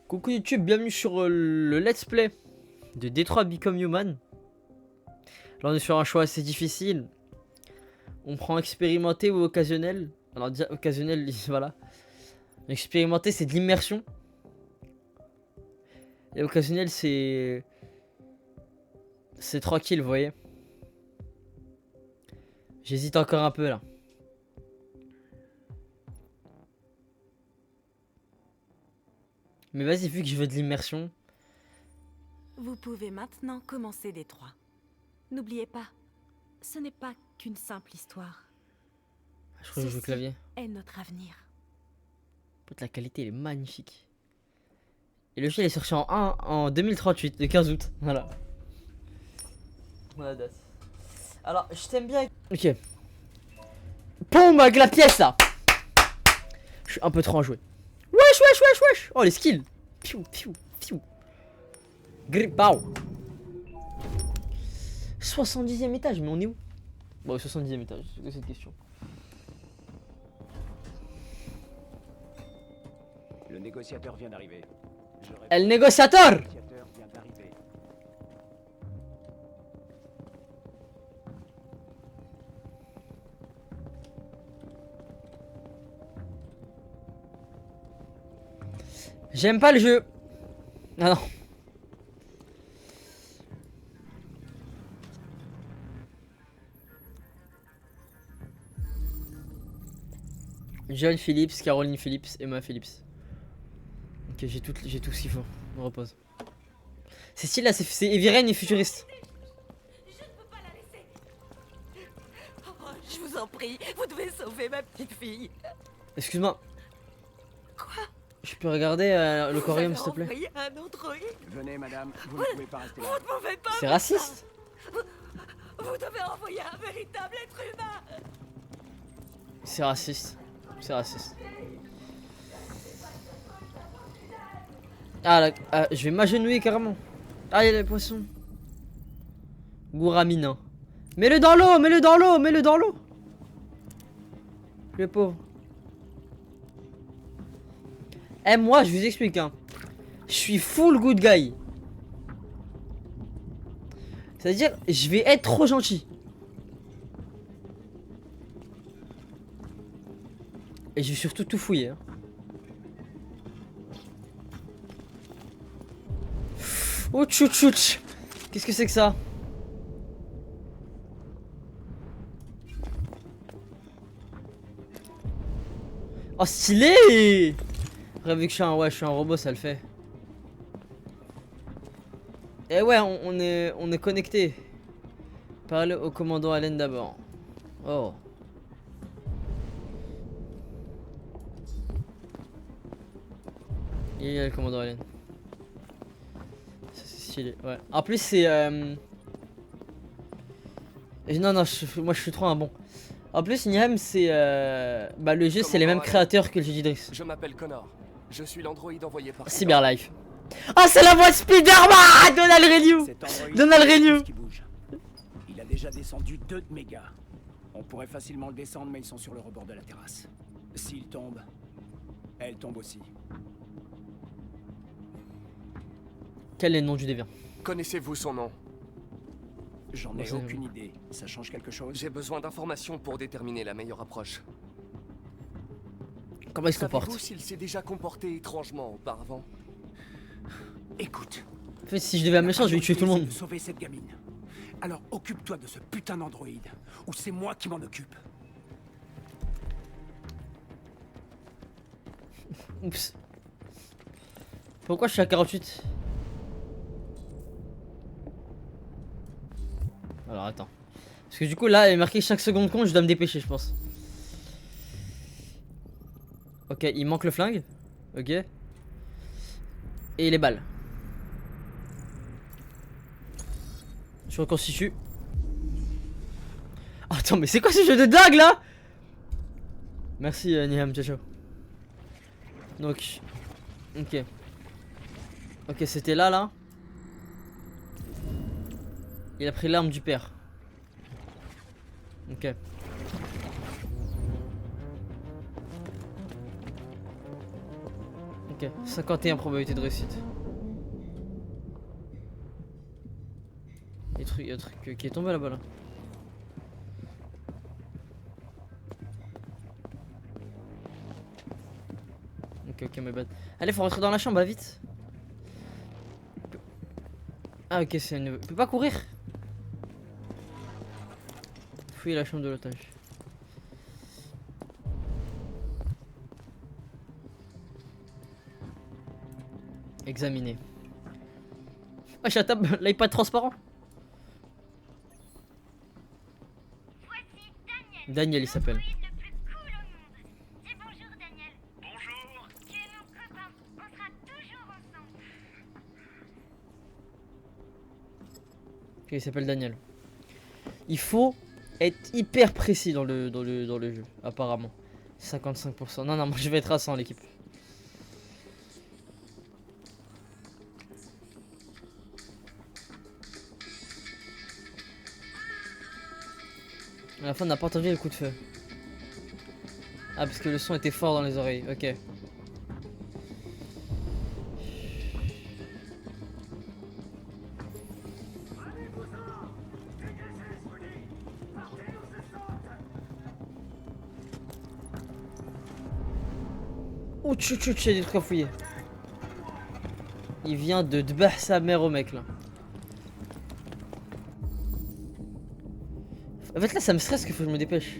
Coucou YouTube, bienvenue sur le let's play de Detroit Become Human. Là on est sur un choix assez difficile. On prend expérimenté ou occasionnel. Alors déjà occasionnel, voilà. Expérimenté c'est de l'immersion. Et occasionnel c'est... C'est tranquille, vous voyez. J'hésite encore un peu là. Mais vas-y, vu que je veux de l'immersion. Vous pouvez maintenant commencer Détroit. N'oubliez pas, ce n'est pas qu'une simple histoire. Je crois que je joue au clavier. Est notre avenir. Putain, la qualité elle est magnifique. Et le jeu il est sorti en 2038, le 15 août. Voilà. Voilà, date. Alors, je t'aime bien. Ok. Boum, avec la pièce là. Je suis un peu trop enjoué. Wesh, wesh, wesh, wesh. Oh, les skills. Piou, piou, piou. Grip, pow. 70e étage, mais on est où? Bon, 70e étage, c'est quoi cette question? Le négociateur vient d'arriver. El négociateur. Le négociateur vient d'arriver. J'aime pas le jeu. Ah non. John Phillips, Caroline Phillips, Emma Phillips. Ok, j'ai tout ce qu'il faut. On repose. C'est style là, c'est Eviren et futuriste. Je ne peux pas la laisser. Oh, je vous en prie, vous devez sauver ma petite fille. Excuse-moi. Quoi? Je peux regarder le aquarium s'il te plaît? Envoyé un androïde. Venez, madame, vous ne pouvez pas rester là. Vous ne pouvez pas. C'est raciste. Vous devez envoyer un véritable être humain. C'est raciste. C'est raciste. Ah là, je vais m'agenouiller carrément. Ah, il y a les poissons. Gouramina. Mets-le dans l'eau, mets-le dans l'eau, mets-le dans l'eau. Le pauvre. Eh, moi, je vous explique, hein. Je suis full good guy. C'est-à-dire, je vais être trop gentil. Et je vais surtout tout fouiller. Hein. Oh tchou tchouch. Qu'est-ce que c'est que ça? Oh stylé. Vu que je suis un robot, ça le fait. Et ouais, on est connecté. Parlez au commandant Allen d'abord. Oh. Il y a le commandant Allen. C'est stylé, ouais. En plus, c'est. Non, non, moi je suis trop un bon. En plus, Niam, c'est. Bah, le jeu, c'est les mêmes créateurs que le jeu d'Idris. Je m'appelle Connor. Je suis l'androïde envoyé par Cyberlife. Ah, c'est la voix de Spider-Man! Donald Renew! Cet androïde Donald a quelque Renew! chose qui bouge. Il a déjà descendu 2 de mes gars. On pourrait facilement le descendre, mais ils sont sur le rebord de la terrasse. S'il tombe, elle tombe aussi. Quel est le nom du déviant? Connaissez-vous son nom? J'en ai c'est aucune idée. Ça change quelque chose? J'ai besoin d'informations pour déterminer la meilleure approche. Comment il se comporte? Savez-vous s'il s'est déjà comporté étrangement auparavant? Écoute. En fait, si je devais un méchant, je vais tuer tout le monde. De sauver cette gamine. Alors occupe-toi de ce putain d'androïde, ou c'est moi qui m'en occupe. Oups. Pourquoi je suis à 48? Alors attends. Parce que du coup là il est marqué chaque seconde compte, je dois me dépêcher je pense. Ok, il manque le flingue. Ok. Et les balles. Je reconstitue. Oh, attends mais c'est quoi ce jeu de dingue là? Merci Niham, ciao ciao. Donc. Ok. Ok, c'était là. Il a pris l'arme du père. Ok. Ok. Ok, 51 probabilité de réussite. Il y a un truc qui est tombé là-bas là. Ok, my bad. Allez, faut rentrer dans la chambre, vite. Ah, ok, c'est une. Peut pas courir. Fouiller la chambre de l'otage. Examiner. Ah, j'ai la table, l'iPad transparent. Daniel, il s'appelle. Ok, il s'appelle Daniel. Il faut être hyper précis dans le jeu, apparemment. 55%. Non, moi je vais être à 100 l'équipe. À la fin, on n'a pas entendu le coup de feu. Ah, parce que le son était fort dans les oreilles. Ok. Ouh, il y a des trucs à fouiller. Il vient de dbah sa mère au mec là. En fait là ça me stresse qu'il faut que je me dépêche.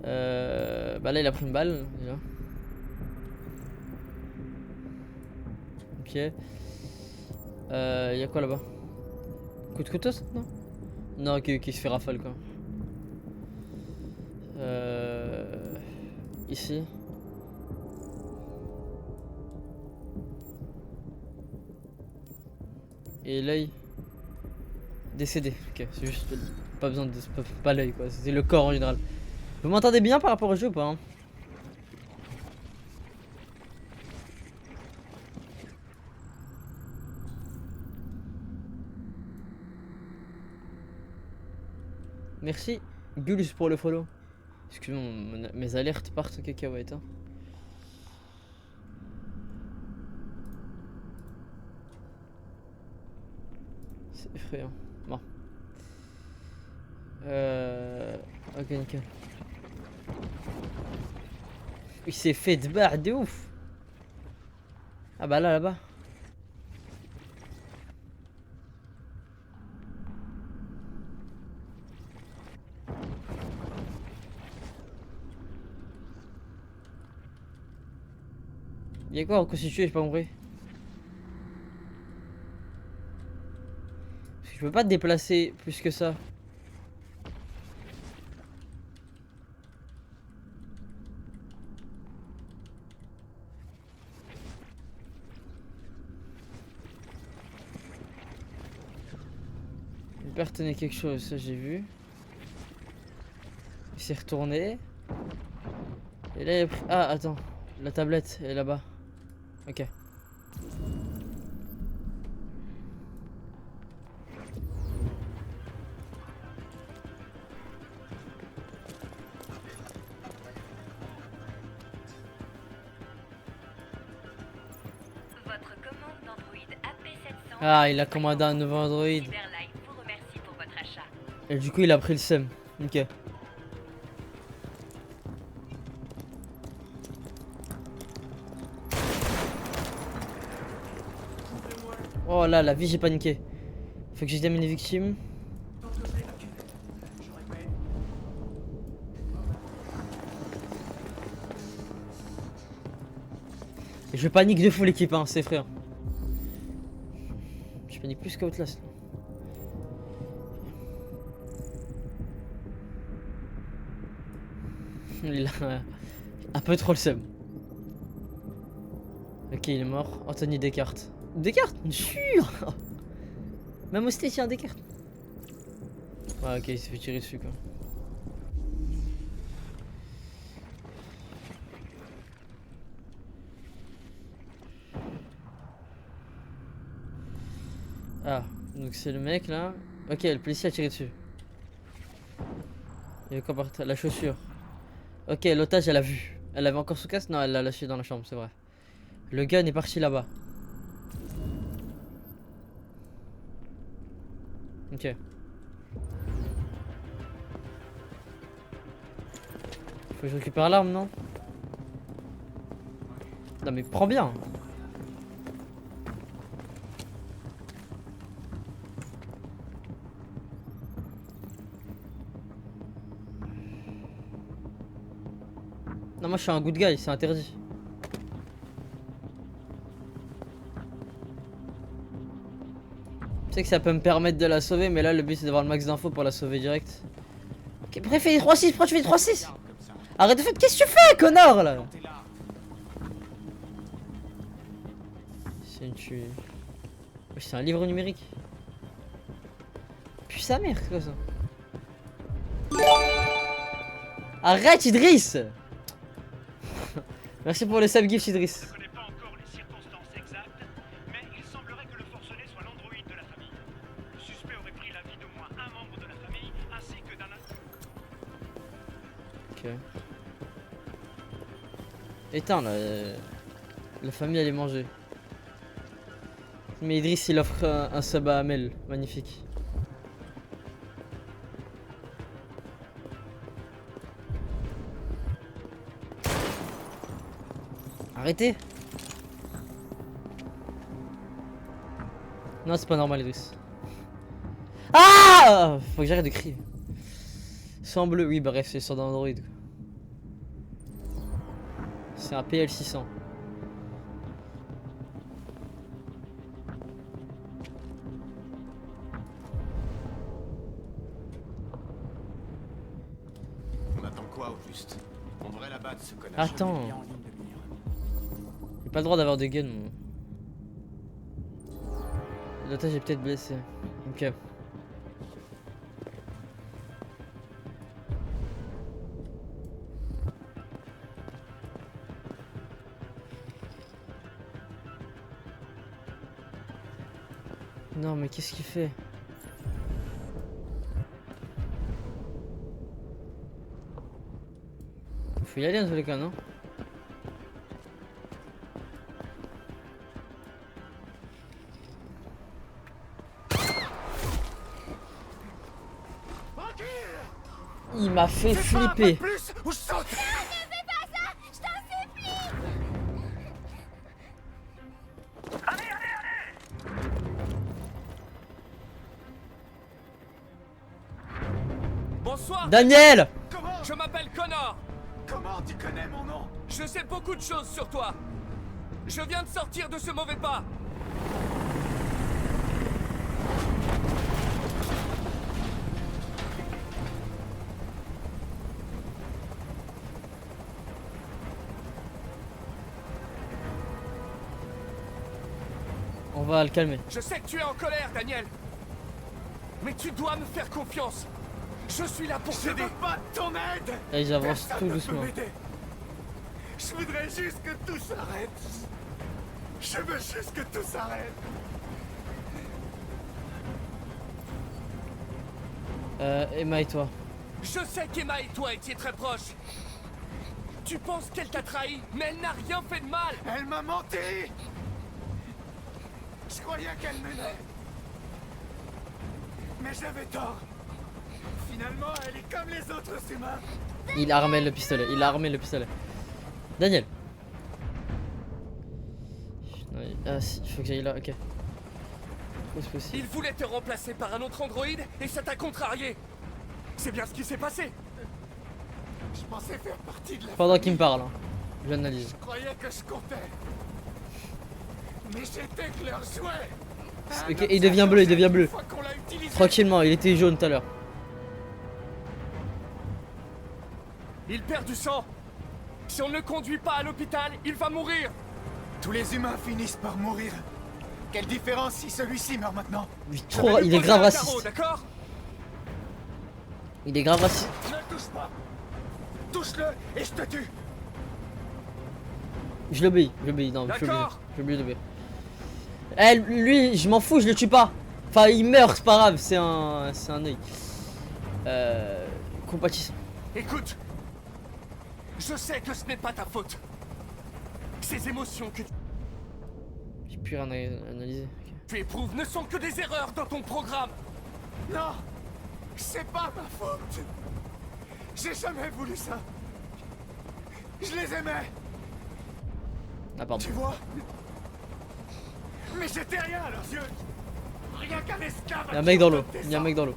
Bah là il a pris une balle déjà. Ok. Y'a quoi là-bas? Coup de couteau ça? Non. Non, ok, il se fait rafale quoi. Ici. Et l'œil décédé. Ok, c'est juste pas besoin de pas l'œil quoi, c'est le corps en général. Vous m'entendez bien par rapport au jeu ou pas hein? Merci Gulus pour le follow. Excusez-moi, mes alertes partent en cacahuète hein. C'est effrayant. Bon. Ok, nickel. Il s'est fait de barre de ouf. Ah bah là, là-bas. Y'a quoi reconstitué, j'ai pas compris. Parce que je peux pas te déplacer plus que ça. Il père tenait quelque chose, ça j'ai vu. Il s'est retourné. Et là il a pris... Ah attends, la tablette est là-bas. Ok. Votre commande d'Android AP700. Ah, il a commandé un nouveau Android. Cyberlife vous remercie pour votre achat. Et du coup il a pris le seum. Ok. Oh là, la vie j'ai paniqué. Faut que j'examine les victimes. Et je panique de fou l'équipe hein, c'est frère. Je panique plus qu'Outlast. Il a un peu trop le seum. Ok, il est mort. Anthony Descartes. Descartes? Sûr. Même au stage, il y a un Descartes. Ouais, ok, il s'est fait tirer dessus quoi. Ah, donc c'est le mec là. Ok, le policier a tiré dessus. Il y avait quoi par terre? La chaussure. Ok, l'otage elle a vu. Elle avait encore sous casse? Non, elle l'a lâché dans la chambre, c'est vrai. Le gun est parti là-bas. Ok. Faut que je récupère l'arme, non? Non mais prends bien. Non, moi je suis un good guy, c'est interdit. Je sais que ça peut me permettre de la sauver, mais là le but c'est d'avoir le max d'infos pour la sauver direct. Ok, bref, fais 3-6, pourquoi tu fais 3-6? Arrête de faire, qu'est-ce que tu fais, connard là? C'est une tuerie. Wesh, c'est un livre numérique. Puis sa mère, c'est quoi ça? Arrête, Idriss! Merci pour le sub-gift, Idriss. Je ne connais pas encore les circonstances exactes, mais il semblerait que le forcené soit l'androïde de la famille. Le suspect aurait pris la vie d'au moins un membre de la famille, ainsi que d'un... Ok. Éteins là. La famille elle est mangée. Mais Idriss il offre un sub à Amel. Magnifique. Arrêtez. Non c'est pas normal Idriss. Ah, faut que j'arrête de crier. Sans bleu, oui bref c'est sur Android. C'est un PL600. On attend quoi au juste? On devrait l'abattre ce connard. Attends, Il est en ligne de mire. j'ai pas le droit d'avoir de gun. Moi. L'otage est peut-être blessé. Ok. Non mais qu'est-ce qu'il fait? Faut y aller dans tous les cas, non? Il m'a fait flipper. Plus ou je saute. Bonsoir, Daniel! Comment? je m'appelle Connor. Comment tu connais mon nom? Je sais beaucoup de choses sur toi. Je viens de sortir de ce mauvais pas. On va le calmer. Je sais que tu es en colère, Daniel. Mais tu dois me faire confiance. Je suis là pour Je t'aider. veux pas de ton aide! Là ils avancent Personne tout ne peut doucement. m'aider. Je voudrais juste que tout s'arrête. Je veux juste que tout s'arrête. Emma et toi. Je sais qu'Emma et toi étiez très proches. Tu penses qu'elle t'a trahi, mais elle n'a rien fait de mal. Elle m'a menti! Je croyais qu'elle m'aimait. Mais j'avais tort. Finalement, elle est comme les autres humains. Il a armé le pistolet. Il a armé le pistolet. Daniel. Non, ah si, il faut que j'aille là, ok. Où c'est possible? Il voulait te remplacer par un autre androïde et ça t'a contrarié. C'est bien ce qui s'est passé. Je pensais faire partie de la Pendant qu'il me parle, hein. J'analyse. Je croyais que je comptais. Mais j'étais que leur jouet. Ok, il devient bleu, il devient bleu. Une fois qu'on l'a utilisé. Tranquillement, il était jaune tout à l'heure. Il perd du sang. Si on ne le conduit pas à l'hôpital, il va mourir. Tous les humains finissent par mourir. Quelle différence si celui-ci meurt maintenant? Il est grave Poser un carreau, raciste. d'accord? Il est grave raciste. Ne le touche pas. Touche-le et je te tue. Je l'obéis, non, je suis obligé. D'accord. Je suis obligé d'obéir. Eh, lui, je m'en fous, je le tue pas. Enfin, il meurt, c'est pas grave, c'est un œil. Compatissant. Écoute, je sais que ce n'est pas ta faute. Ces émotions que Puis rien à analyser. Ok. Tu éprouves ne sont que des erreurs dans ton programme. Non, c'est pas ma faute. J'ai jamais voulu ça. Je les aimais, Ah, pardon. tu vois. Mais j'étais rien à leurs yeux. Rien qu'un esclave. Il y a un mec dans l'eau. Il y a un mec dans l'eau.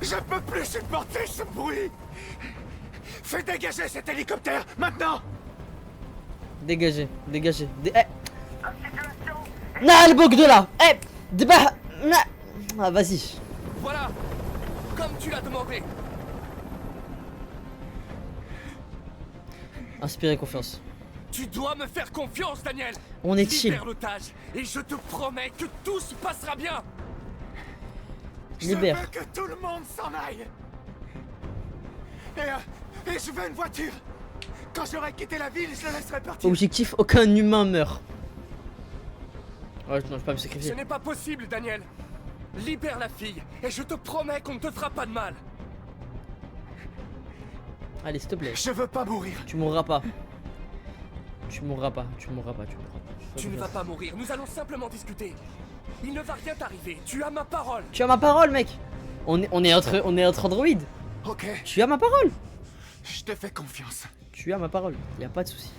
Je peux plus supporter ce bruit. Fais dégager cet hélicoptère, maintenant. Dégagez, dégagez. Nah, le bug de là. Eh, débat. Ah, vas-y. Voilà, comme tu l'as demandé. Inspirez confiance. Tu dois me faire confiance, Daniel. On est chill. Libère l'otage et je te promets que tout se passera bien. Je Libère. veux que tout le monde s'en aille. Et je veux une voiture. Quand j'aurai quitté la ville, je la laisserai partir. Objectif, aucun humain meurt. Ouais, non, je peux pas me Ce sacrifier. n'est pas possible, Daniel. Libère la fille et je te promets qu'on ne te fera pas de mal. Allez, s'il te plaît. Je veux pas mourir. Tu mourras pas. Tu mourras pas. Tu mourras pas. Tu mourras pas. Tu ne vas pas mourir, nous allons simplement discuter. Il ne va rien t'arriver, tu as ma parole. Tu as ma parole, mec. On est entre androïdes. Ok, Tu as ma parole. je te fais confiance. Tu as ma parole. Y a pas de souci.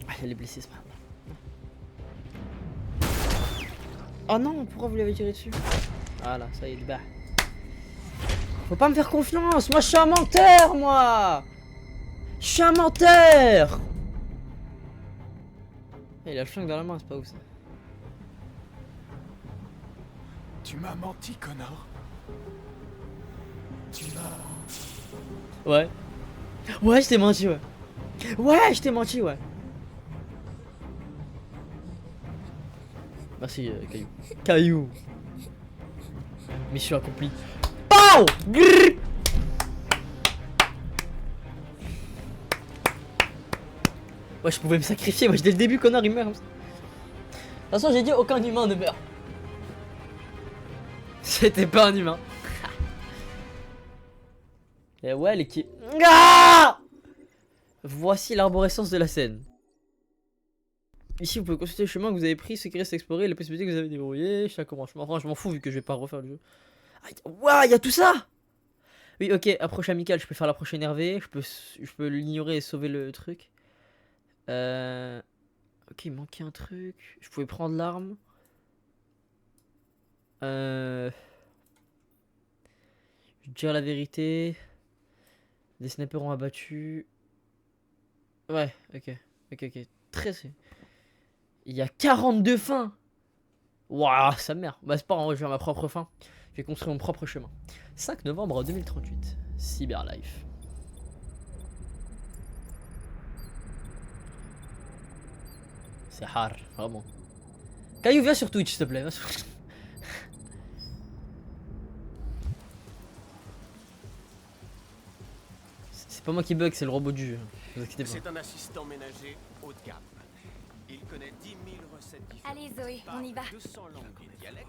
Ah, elle est blessée, c'est pas grave. Oh non, pourquoi vous l'avez tiré dessus? Voilà, ça y est, bah. Faut pas me faire confiance. Moi, je suis un menteur, moi. Je suis un menteur. Il a le flingue dans la main, c'est pas ouf ça. Tu m'as menti, Connor. Tu m'as... Ouais. Ouais, je t'ai menti, ouais. Ouais, je t'ai menti, ouais. Merci, Caillou. Caillou. Mission accomplie. POW! Grrr. Ouais, je pouvais me sacrifier, moi, dès le début, Connor, il meurt. De toute façon, j'ai dit aucun humain ne meurt. C'était pas un humain. Et ouais, l'équipe. Ah! Voici l'arborescence de la scène. Ici, vous pouvez consulter le chemin que vous avez pris, ce qui reste à explorer, et les possibilités que vous avez débrouillées. Chaque branchement. Enfin, je m'en fous vu que je vais pas refaire le jeu. Waouh, il y a tout ça! Oui, ok, approche amicale, je peux faire l'approche énervée. Je peux l'ignorer et sauver le truc. Ok, il manquait un truc. Je pouvais prendre l'arme. Dire la vérité. Des snipers ont abattu. Ouais, ok. Ok. Très. Il y a 42 fins. Waouh, sa mère. Bah, c'est pas grave, je vais faire ma propre fin. Je vais construire mon propre chemin. 5 novembre 2038. Cyberlife. C'est hard, vraiment. Caillou, viens sur Twitch, s'il te plaît. Viens sur... C'est pas moi qui bug, c'est le robot du jeu. Vous inquiétez pas. C'est un assistant ménager haut de gamme. Il connaît 10 000 recettes différentes. Allez Zoé, on y va. 200 langues et dialectes.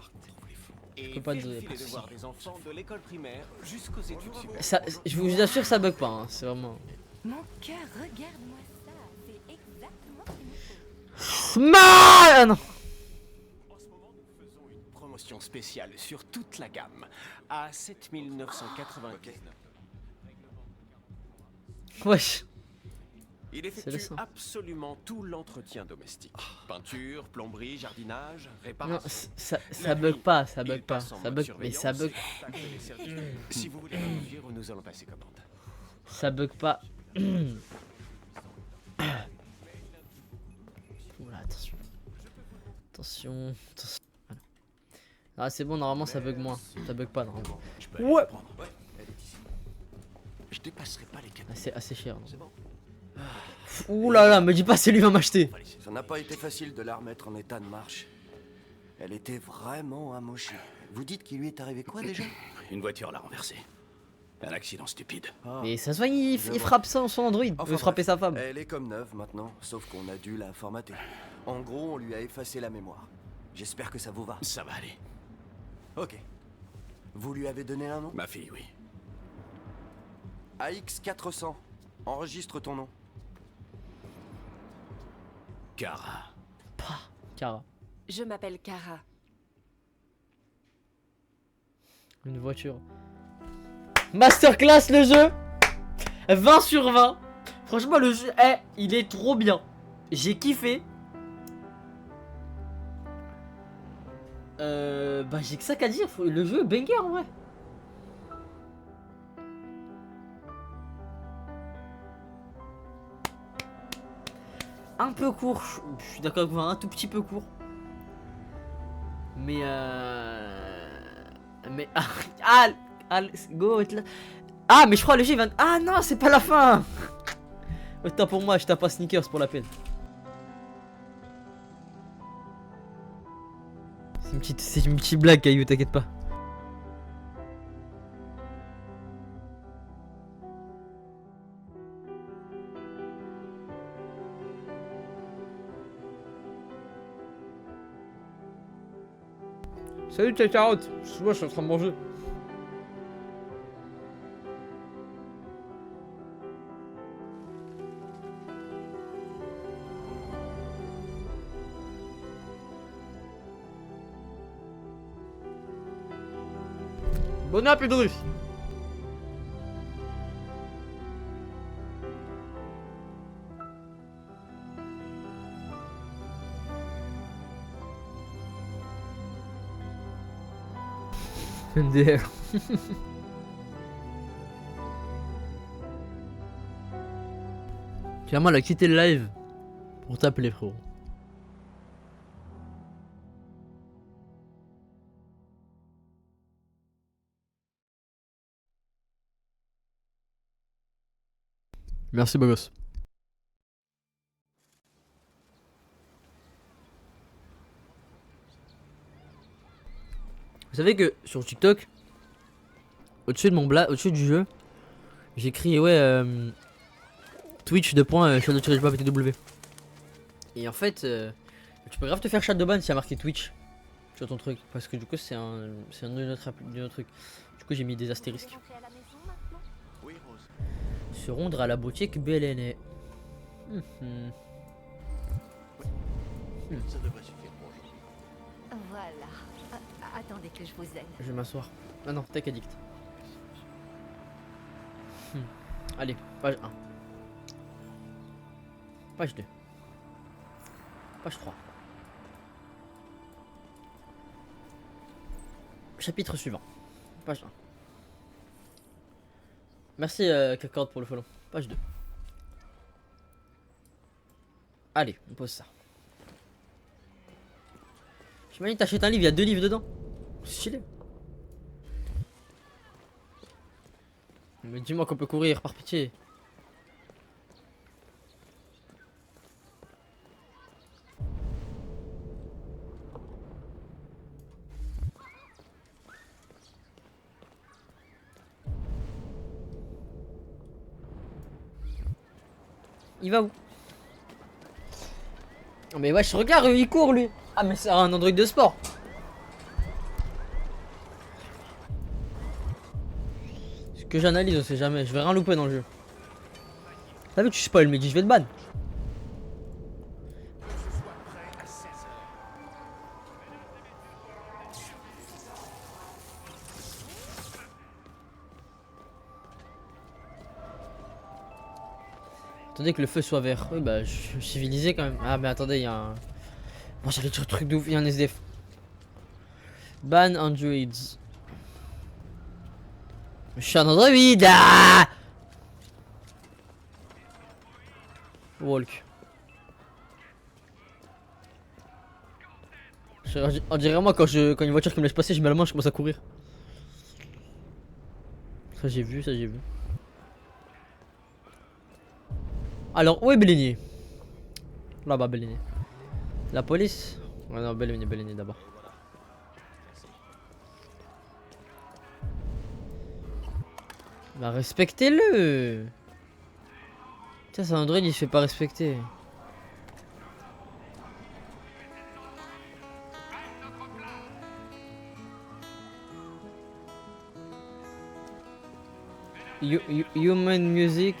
Et peux pas vérifie dire, les pas de devoirs soucis. des enfants de l'école primaire jusqu'aux études supérieures. Ça, je vous assure, ça bug pas. Hein. C'est vraiment. Mon cœur, regarde-moi ça. C'est exactement ce qu'il me faut. Ah non. En ce moment, nous faisons une promotion spéciale sur toute la gamme à 7 999. Wesh. Il le effectue sang. absolument tout l'entretien domestique. Peinture, plomberie, jardinage, Non, réparation. ça bug pas, ça bug Il pas. passe en Ça mode bug, mais ça bug. surveillance et contacte les services. Si vous voulez réagir, nous allons passer commande. Ça bug pas. Oula, attention. Attention. Voilà. Ah, c'est bon, normalement ça bug moins. Ça bug pas, normalement. Je peux Ouais. aller la prendre. Ouais, elle est ici. Je dépasserai pas les 4. Ah, c'est assez cher. C'est bon. Ouh là là, me dis pas, c'est lui qui va m'acheter. Ça n'a pas été facile de la remettre en état de marche. Elle était vraiment amochée. Vous dites qu'il lui est arrivé quoi déjà? Une voiture l'a renversée. Un accident stupide. Mais ça se voit, il frappe ça son Android. Il veut frapper sa femme. Elle est comme neuve maintenant, sauf qu'on a dû la formater. En gros, on lui a effacé la mémoire. J'espère que ça vous va. Ça va aller. Ok. Vous lui avez donné un nom? Ma fille, oui. AX400. Enregistre ton nom. Kara. Kara. Je m'appelle Kara. Une voiture. Masterclass le jeu. 20 sur 20. Franchement le jeu, il est trop bien. J'ai kiffé. Bah j'ai que ça qu'à dire. Le jeu est banger en vrai. Un peu court. Je suis d'accord avec vous, un tout petit peu court. Mais go là. Ah mais je crois le jeu va. Ah non c'est pas la fin. Autant pour moi je tape pas sneakers pour la peine. C'est une petite blague Caillou, t'inquiète pas. Salut tes carottes. Moi je suis en train de manger. Bon appétit de russe. MDR. Clairement elle a quitté le live pour t'appeler frérot. Merci beau gosse. Vous savez que sur TikTok, au-dessus de au-dessus du jeu, j'ai écrit Twitch de point Shadow-PTW. Et en fait, tu peux grave te faire Shadowban s'il y a marqué Twitch sur ton truc, parce que du coup c'est un autre truc. Du coup j'ai mis des astérisques. Oui, Rose. Se rendre à la boutique BLN. Ça devrait suffire pour aujourd'hui. Voilà. Attendez que je vous aide. Je vais m'asseoir. Ah non, tech addict. Allez, page 1. Page 2. Page 3. Chapitre suivant. Page 1. Merci Kakord pour le follow. Page 2. Allez, on pose ça. J'imagine t'achètes un livre, il y a 2 livres dedans. C'est stylé. Mais dis-moi qu'on peut courir, par pitié. Il va où? Oh mais wesh, regarde, il court lui. Ah mais c'est un Android de sport. Ce que j'analyse, on sait jamais. Je vais rien louper dans le jeu. T'as vu que tu spoil, mais dis je vais te ban. Attendez que le feu soit vert. Oui bah je suis civilisé quand même. Ah mais attendez, il y a un... Bon j'allais dire un truc de ouf, il y a un SDF. Ban Androids. Je suis un Android. Ah Walk. On dirait moi quand une voiture qui me laisse passer, je mets la main, je commence à courir. Ça j'ai vu, ça j'ai vu. Alors où est Bélinier? Là-bas Bélinier. La police? Ouais non, Bélinier d'abord. Bah respectez-le. Tiens c'est un Android, il se fait pas respecter. Human Music.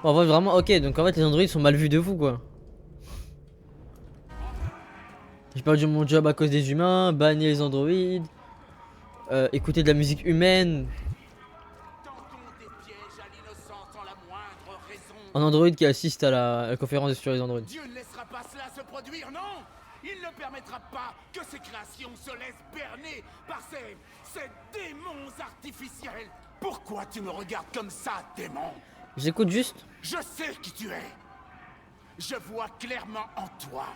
Bon, en vrai, vraiment, ok, donc en fait, les androïdes sont mal vus de vous, quoi. J'ai perdu mon job à cause des humains, bannir les androïdes, écouter de la musique humaine. Un androïde qui assiste à la conférence sur les androïdes. Dieu ne laissera pas cela se produire, non! Il ne permettra pas que ses créations se laissent berner par ces démons artificiels! Pourquoi tu me regardes comme ça, démon? J'écoute juste. Je sais qui tu es! Je vois clairement en toi.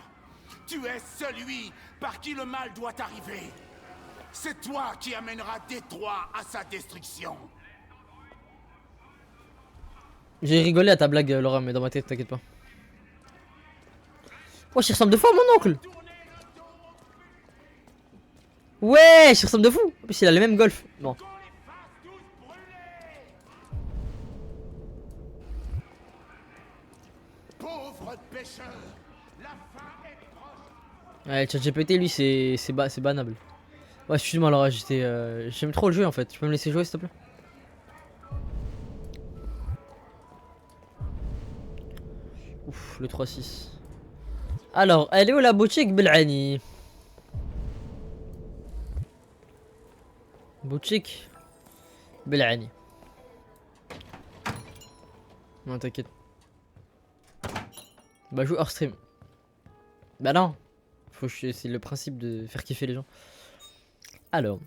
Tu es celui par qui le mal doit arriver. C'est toi qui amènera Détroit à sa destruction. J'ai rigolé à ta blague, Laura, mais dans ma tête, t'inquiète pas. Oh, je ressemble de fou à mon oncle! Ouais, je ressemble de fou! En plus, il a les mêmes golfs. Bon. Pauvre pécheur, la fin est proche. Ouais, ChatGPT, lui, c'est banable. Ouais, excuse-moi, Laura, j'aime trop le jeu en fait. Tu peux me laisser jouer, s'il te plaît? Ouf, le 3-6. Alors, elle est où la boutique Belani? Boutique Belani. Non, t'inquiète. Bah, joue hors stream. Bah, non. C'est le principe de faire kiffer les gens. Alors,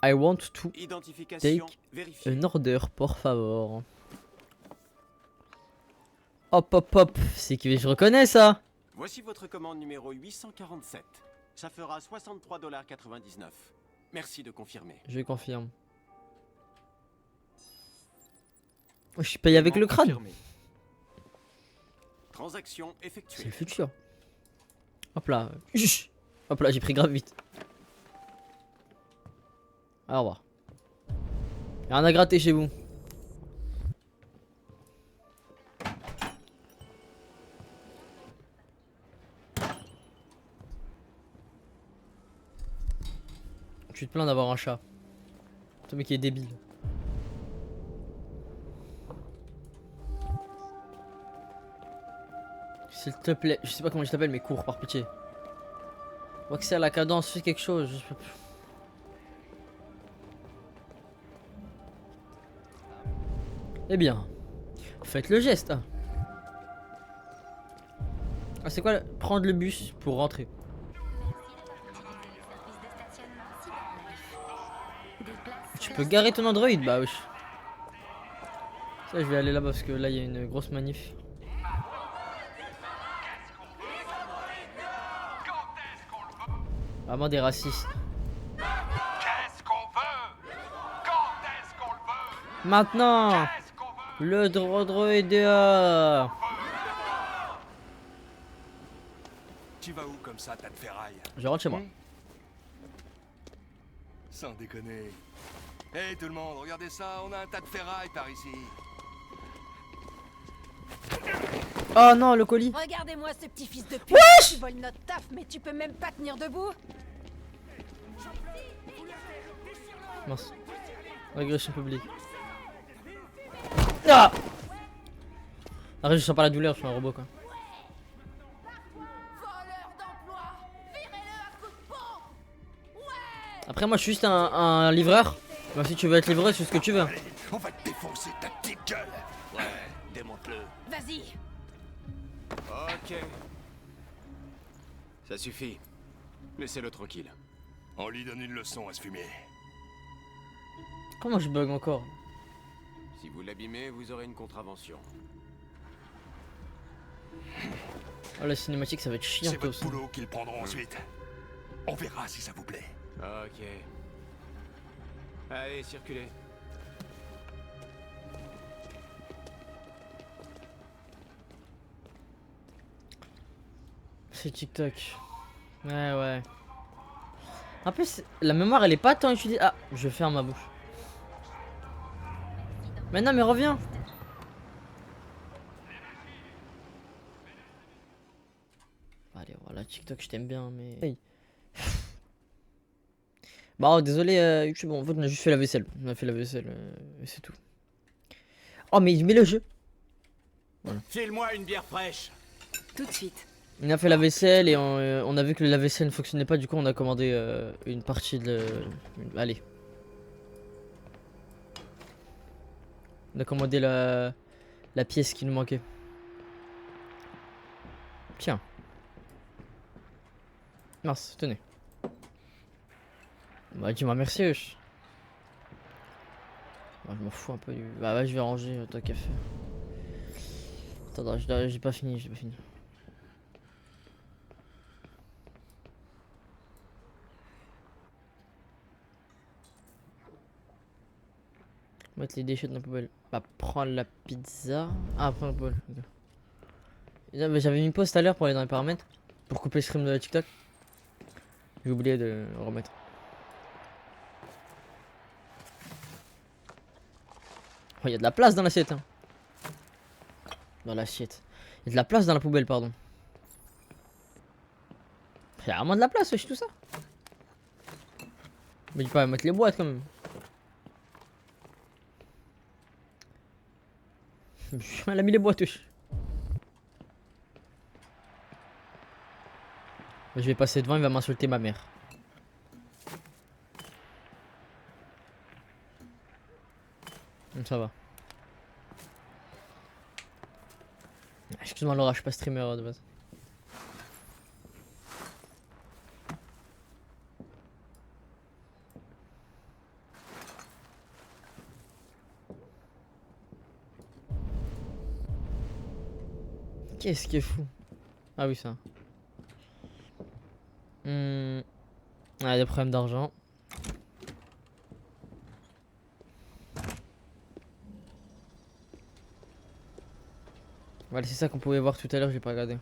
I want to Identification take vérifiée. an order, por favor. Hop, hop, hop. C'est qui je reconnais ça. Voici votre commande numéro 847. Ça fera 63,99 $. Merci de confirmer. Je confirme. Oh, je suis payé avec le crâne. Confirmé. Transaction C'est effectuée. le futur. Hop là. Chut. Hop là, j'ai pris grave vite. Au revoir. Rien à gratter chez vous. Tu te plains d'avoir un chat. Ce mec qui est débile. S'il te plaît, je sais pas comment je t'appelle mais cours par pitié. Accès à la cadence, fais quelque chose. Je peux plus. Eh bien, faites le geste. Ah, c'est quoi prendre le bus pour rentrer? Tu peux garer ton Android? Bah wesh. Ça, je vais aller là-bas parce que là il y a une grosse manif. Vraiment des racistes. Qu'est-ce qu'on veut? Quand est-ce qu'on le veut? Maintenant, Qu'est-ce qu'on veut? le droid est dehors. Tu vas où comme ça, tas de ferraille? Je rentre chez moi. Sans déconner. Hey tout le monde, regardez ça, on a un tas de ferraille par ici. Oh non, le colis. Regardez-moi ce petit fils de pute. Tu voles notre taf, mais tu peux même pas tenir debout. Mince. Agression publique. Ah! Arrête, je sens pas la douleur, je suis un robot quoi. Après, moi je suis juste un livreur. Bah, si tu veux être livreur, c'est ce que tu veux. On va te défoncer ta petite gueule. Ouais, démonte-le. Vas-y. Ok. Ça suffit. Laissez-le tranquille. On lui donne une leçon à ce fumier. Comment je bug encore? Si vous l'abîmez, vous aurez une contravention. Oh, la cinématique, ça va être chiant. C'est votre boulot qu'ils prendront ensuite. On verra si ça vous plaît. Ok. Allez, circulez. C'est TikTok. Ouais, ouais. En plus, la mémoire elle est pas tant utilisée. Ah, je ferme ma bouche. Mais non, mais reviens. Allez, voilà, TikTok, je t'aime bien, mais. Hey. Bah, oh, désolé, YouTube, en fait, on a juste fait la vaisselle. On a fait la vaisselle, et c'est tout. Oh, mais il met le jeu. File-moi une bière fraîche. Tout de suite. On a fait la vaisselle et on a vu que la vaisselle ne fonctionnait pas. Du coup, on a commandé une partie de. Allez. On a commandé la pièce qui nous manquait. Tiens. Mince, tenez. Bah, dis-moi merci, wesh. Bah, je m'en fous un peu du. Bah, ouais, je vais ranger, tant qu'à faire. Attends, j'ai pas fini, j'ai pas fini. Mettre les déchets dans la poubelle. Bah, prendre la pizza. Ah, prendre la poubelle. Okay. J'avais mis une pause tout à l'heure pour aller dans les paramètres. Pour couper le stream de TikTok. J'ai oublié de le remettre. Oh, il y a de la place dans l'assiette. Hein. Dans l'assiette. Il y a de la place dans la poubelle, pardon. Il y a vraiment de la place, wesh, tout ça. Mais dis pas mettre les boîtes quand même. Elle a mis les boîtes, wesh. Je vais passer devant, il va m'insulter ma mère. Ça va. Excuse-moi Laura, je suis pas streamer de base. Qu'est-ce qui est fou? Ah oui ça. Ah, des problèmes d'argent. Voilà, c'est ça qu'on pouvait voir tout à l'heure, j'ai pas regardé.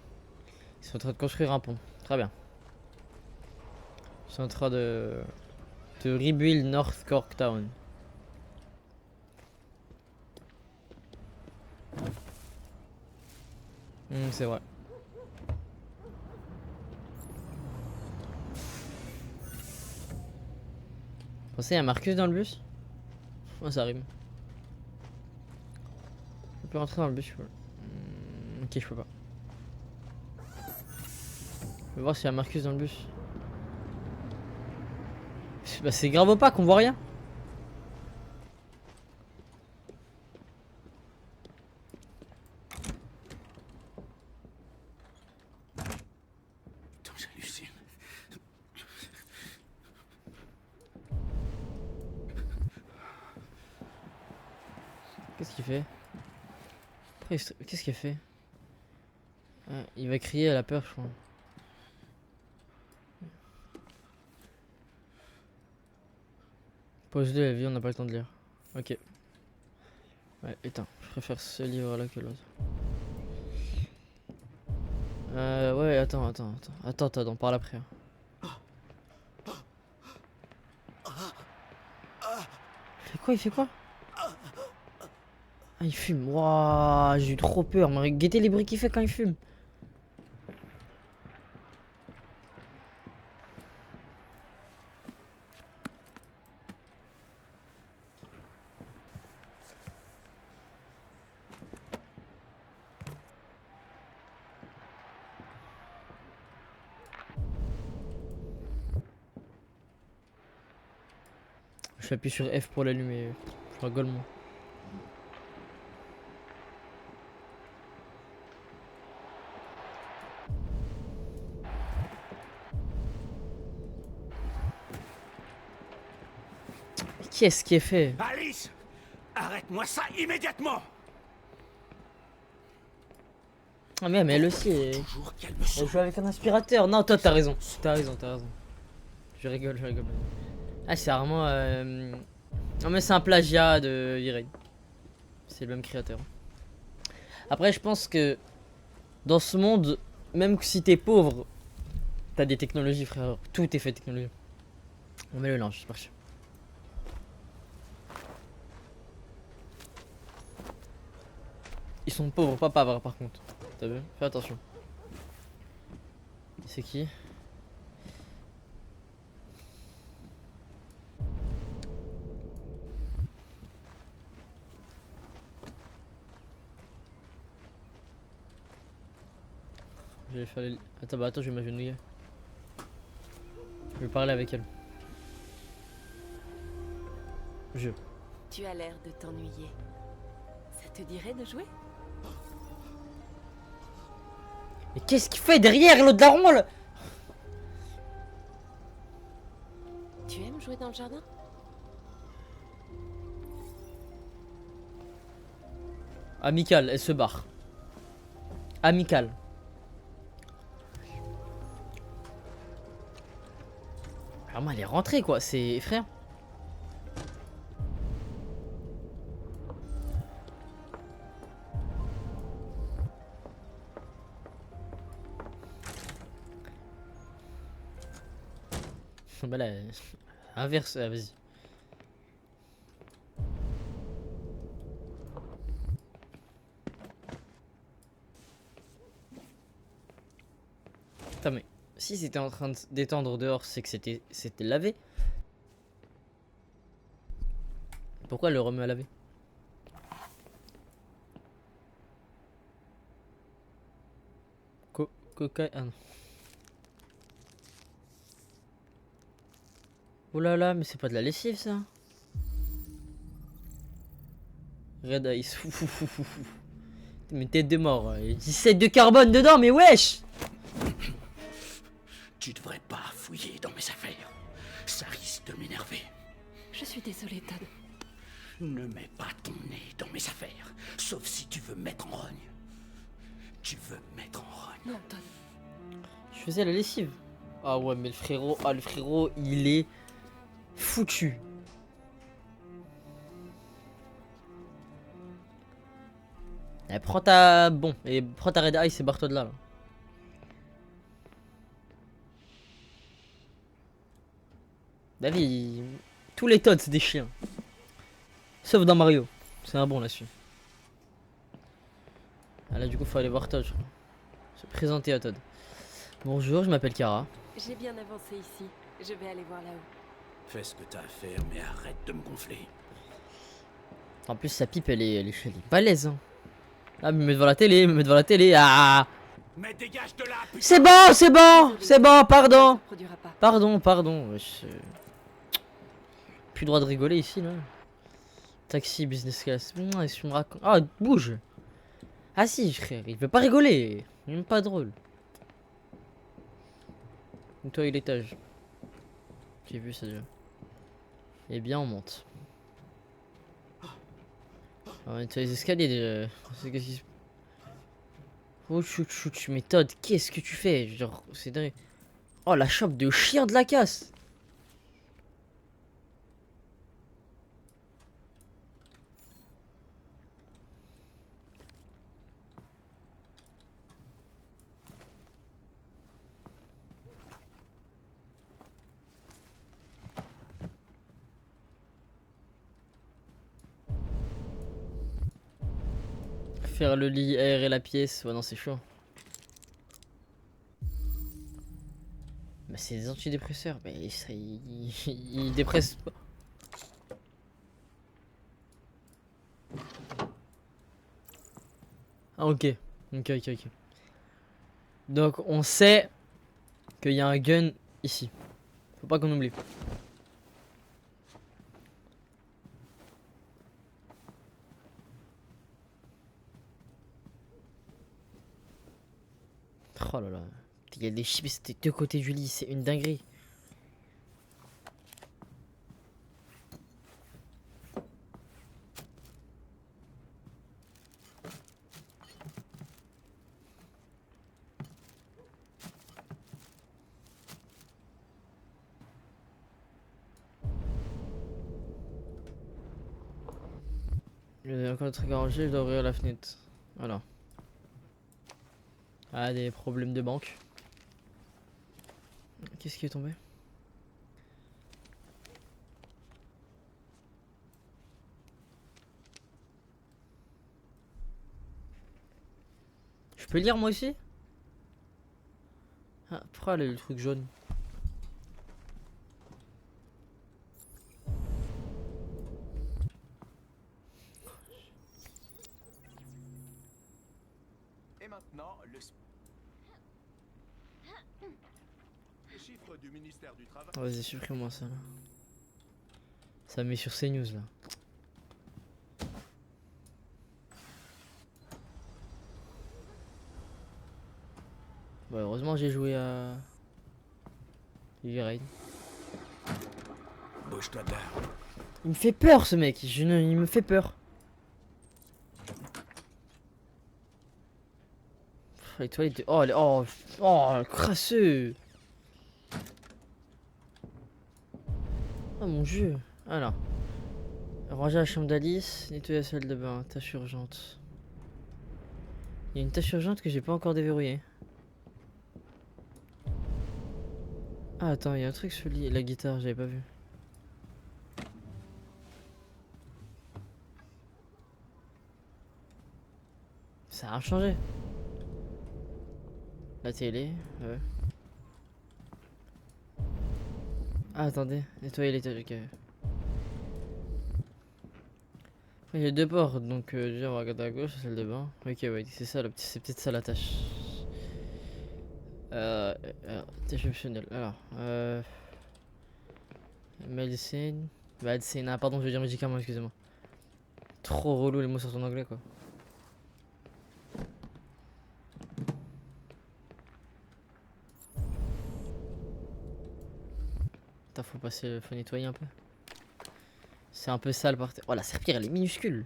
Ils sont en train de construire un pont. Très bien. Ils sont en train de rebuild North Corktown. C'est vrai. Vous pensez, il y a Marcus dans le bus? Oh, ça rime. Je peux rentrer dans le bus, je peux. Ok, je peux pas. Je vais voir s'il y a Marcus dans le bus. Bah, c'est grave opaque, qu'on voit rien. Putain, j'hallucine. Qu'est-ce qu'il fait? Qu'est-ce qu'il fait? Ah, il va crier à la peur, je crois. Pose-le, la vie, on n'a pas le temps de lire. Ok. Ouais, éteins. Je préfère ce livre-là que l'autre. Ouais, attends, on parle après. Il fait quoi? Ah, il fume. Wouah, j'ai eu trop peur. Mais guettez les bruits qu'il fait quand il fume. Je appuie sur F pour l'allumer. Je rigole moi. Qu'est-ce qui est fait? Alice, arrête-moi ça immédiatement. Ah mais elle aussi. Elle joue avec un aspirateur. Non, toi t'as raison. T'as raison. Je rigole. Ah c'est vraiment... Non mais c'est un plagiat de Irene. C'est le même créateur. Après je pense que dans ce monde, même si t'es pauvre, t'as des technologies frère. Tout est fait de technologie. On met le linge, c'est parti. Ils sont pauvres, pas pauvres par contre. T'as vu? Fais attention. C'est qui? Je vais faire les... Attends, bah attends, je vais m'agenouiller. Je vais parler avec elle. Je. Tu as l'air de t'ennuyer. Ça te dirait de jouer? Mais qu'est-ce qu'il fait derrière l'autre daron là? Tu aimes jouer dans le jardin? Amical, elle se barre. Amical. Vraiment, elle est rentrée quoi, c'est effrayant. Bah là, inverse, ah, vas-y. Putain mais, si c'était en train de d'étendre dehors, c'est que c'était lavé. Pourquoi elle le remet à laver? Coca... Ah non. Oh là là, mais c'est pas de la lessive ça. Red Ice. Mais tête de mort. 17 de carbone dedans, mais wesh! Tu devrais pas fouiller dans mes affaires. Ça risque de m'énerver. Je suis désolée, Todd. Ne mets pas ton nez dans mes affaires, sauf si tu veux me mettre en rogne. Tu veux me mettre en rogne. Non, Todd. Je faisais la lessive. Ah ouais, mais le frérot, il est foutu. Eh, prends ta... Bon, et prends ta Red Ice et barre-toi de là. David, tous les Todd c'est des chiens. Sauf dans Mario. C'est un bon là-dessus. Ah là du coup faut aller voir Todd je crois. Se présenter à Todd. Bonjour, je m'appelle Kara. J'ai bien avancé ici. Je vais aller voir là-haut. Fais ce que t'as à faire, mais arrête de me gonfler. En plus sa pipe elle est balèze hein. Ah me met devant la télé, me met devant la télé. Ah. Mais dégage de là, putain. C'est bon, c'est bon, c'est bon, pardon. Ça ne produira pas. Pardon. Wesh. Plus droit de rigoler ici là. Taxi, business class. Est-ce que tu me racontes? Ah, bouge. Ah si, frère, il veut pas rigoler. Il est même pas drôle. Donc toi, l'étage. J'ai vu ça déjà. Eh bien, on monte. On va nettoyer les escaliers déjà. C'est qu'est-ce qui se... Oh, chut, méthode. Qu'est-ce que tu fais? Genre, c'est dingue. Oh, la chope de chien de la casse. Faire le lit, aérer la pièce. Ouais, non, c'est chaud. Mais c'est des antidépresseurs. Mais ça, il dépresse pas. Ah, ok. Ok. Donc, on sait qu'il y a un gun ici. Faut pas qu'on oublie. Oh là là. Il y a des chips des deux côtés du lit. C'est une dinguerie. Il y a encore un truc à ranger, je dois ouvrir la fenêtre. Voilà. Ah, des problèmes de banque. Qu'est-ce qui est tombé? Je peux lire moi aussi? Ah, pourquoi elle a le truc jaune? Et maintenant, le... Les chiffres du ministère du Travail. Vas-y, supprime-moi ça là. Ça me met sur CNews là. Bah, heureusement j'ai joué à Heavy Rain. Bouge-toi de là. Il me fait peur ce mec, il me fait peur. Les toilettes. Oh, oh, crasseux. Oh mon dieu. Alors. Ranger la chambre d'Alice, nettoyer la salle de bain, tâche urgente. Il y a une tâche urgente que j'ai pas encore déverrouillée. Ah attends, il y a un truc sur la guitare, j'avais pas vu. Ça a rien changé. La télé, ouais. Ah attendez, nettoyer l'étage, ok. Il y a deux portes, donc déjà on va regarder à gauche, la salle de bain. Ok, ouais, c'est ça, c'est peut-être ça la tâche. Tâche optionnelle. Alors, médecine. Médecine, ah pardon, je veux dire médicament, excusez-moi. Trop relou les mots sortent en anglais quoi. Putain, faut nettoyer un peu. C'est un peu sale par terre. Oh la serpillère elle est minuscule.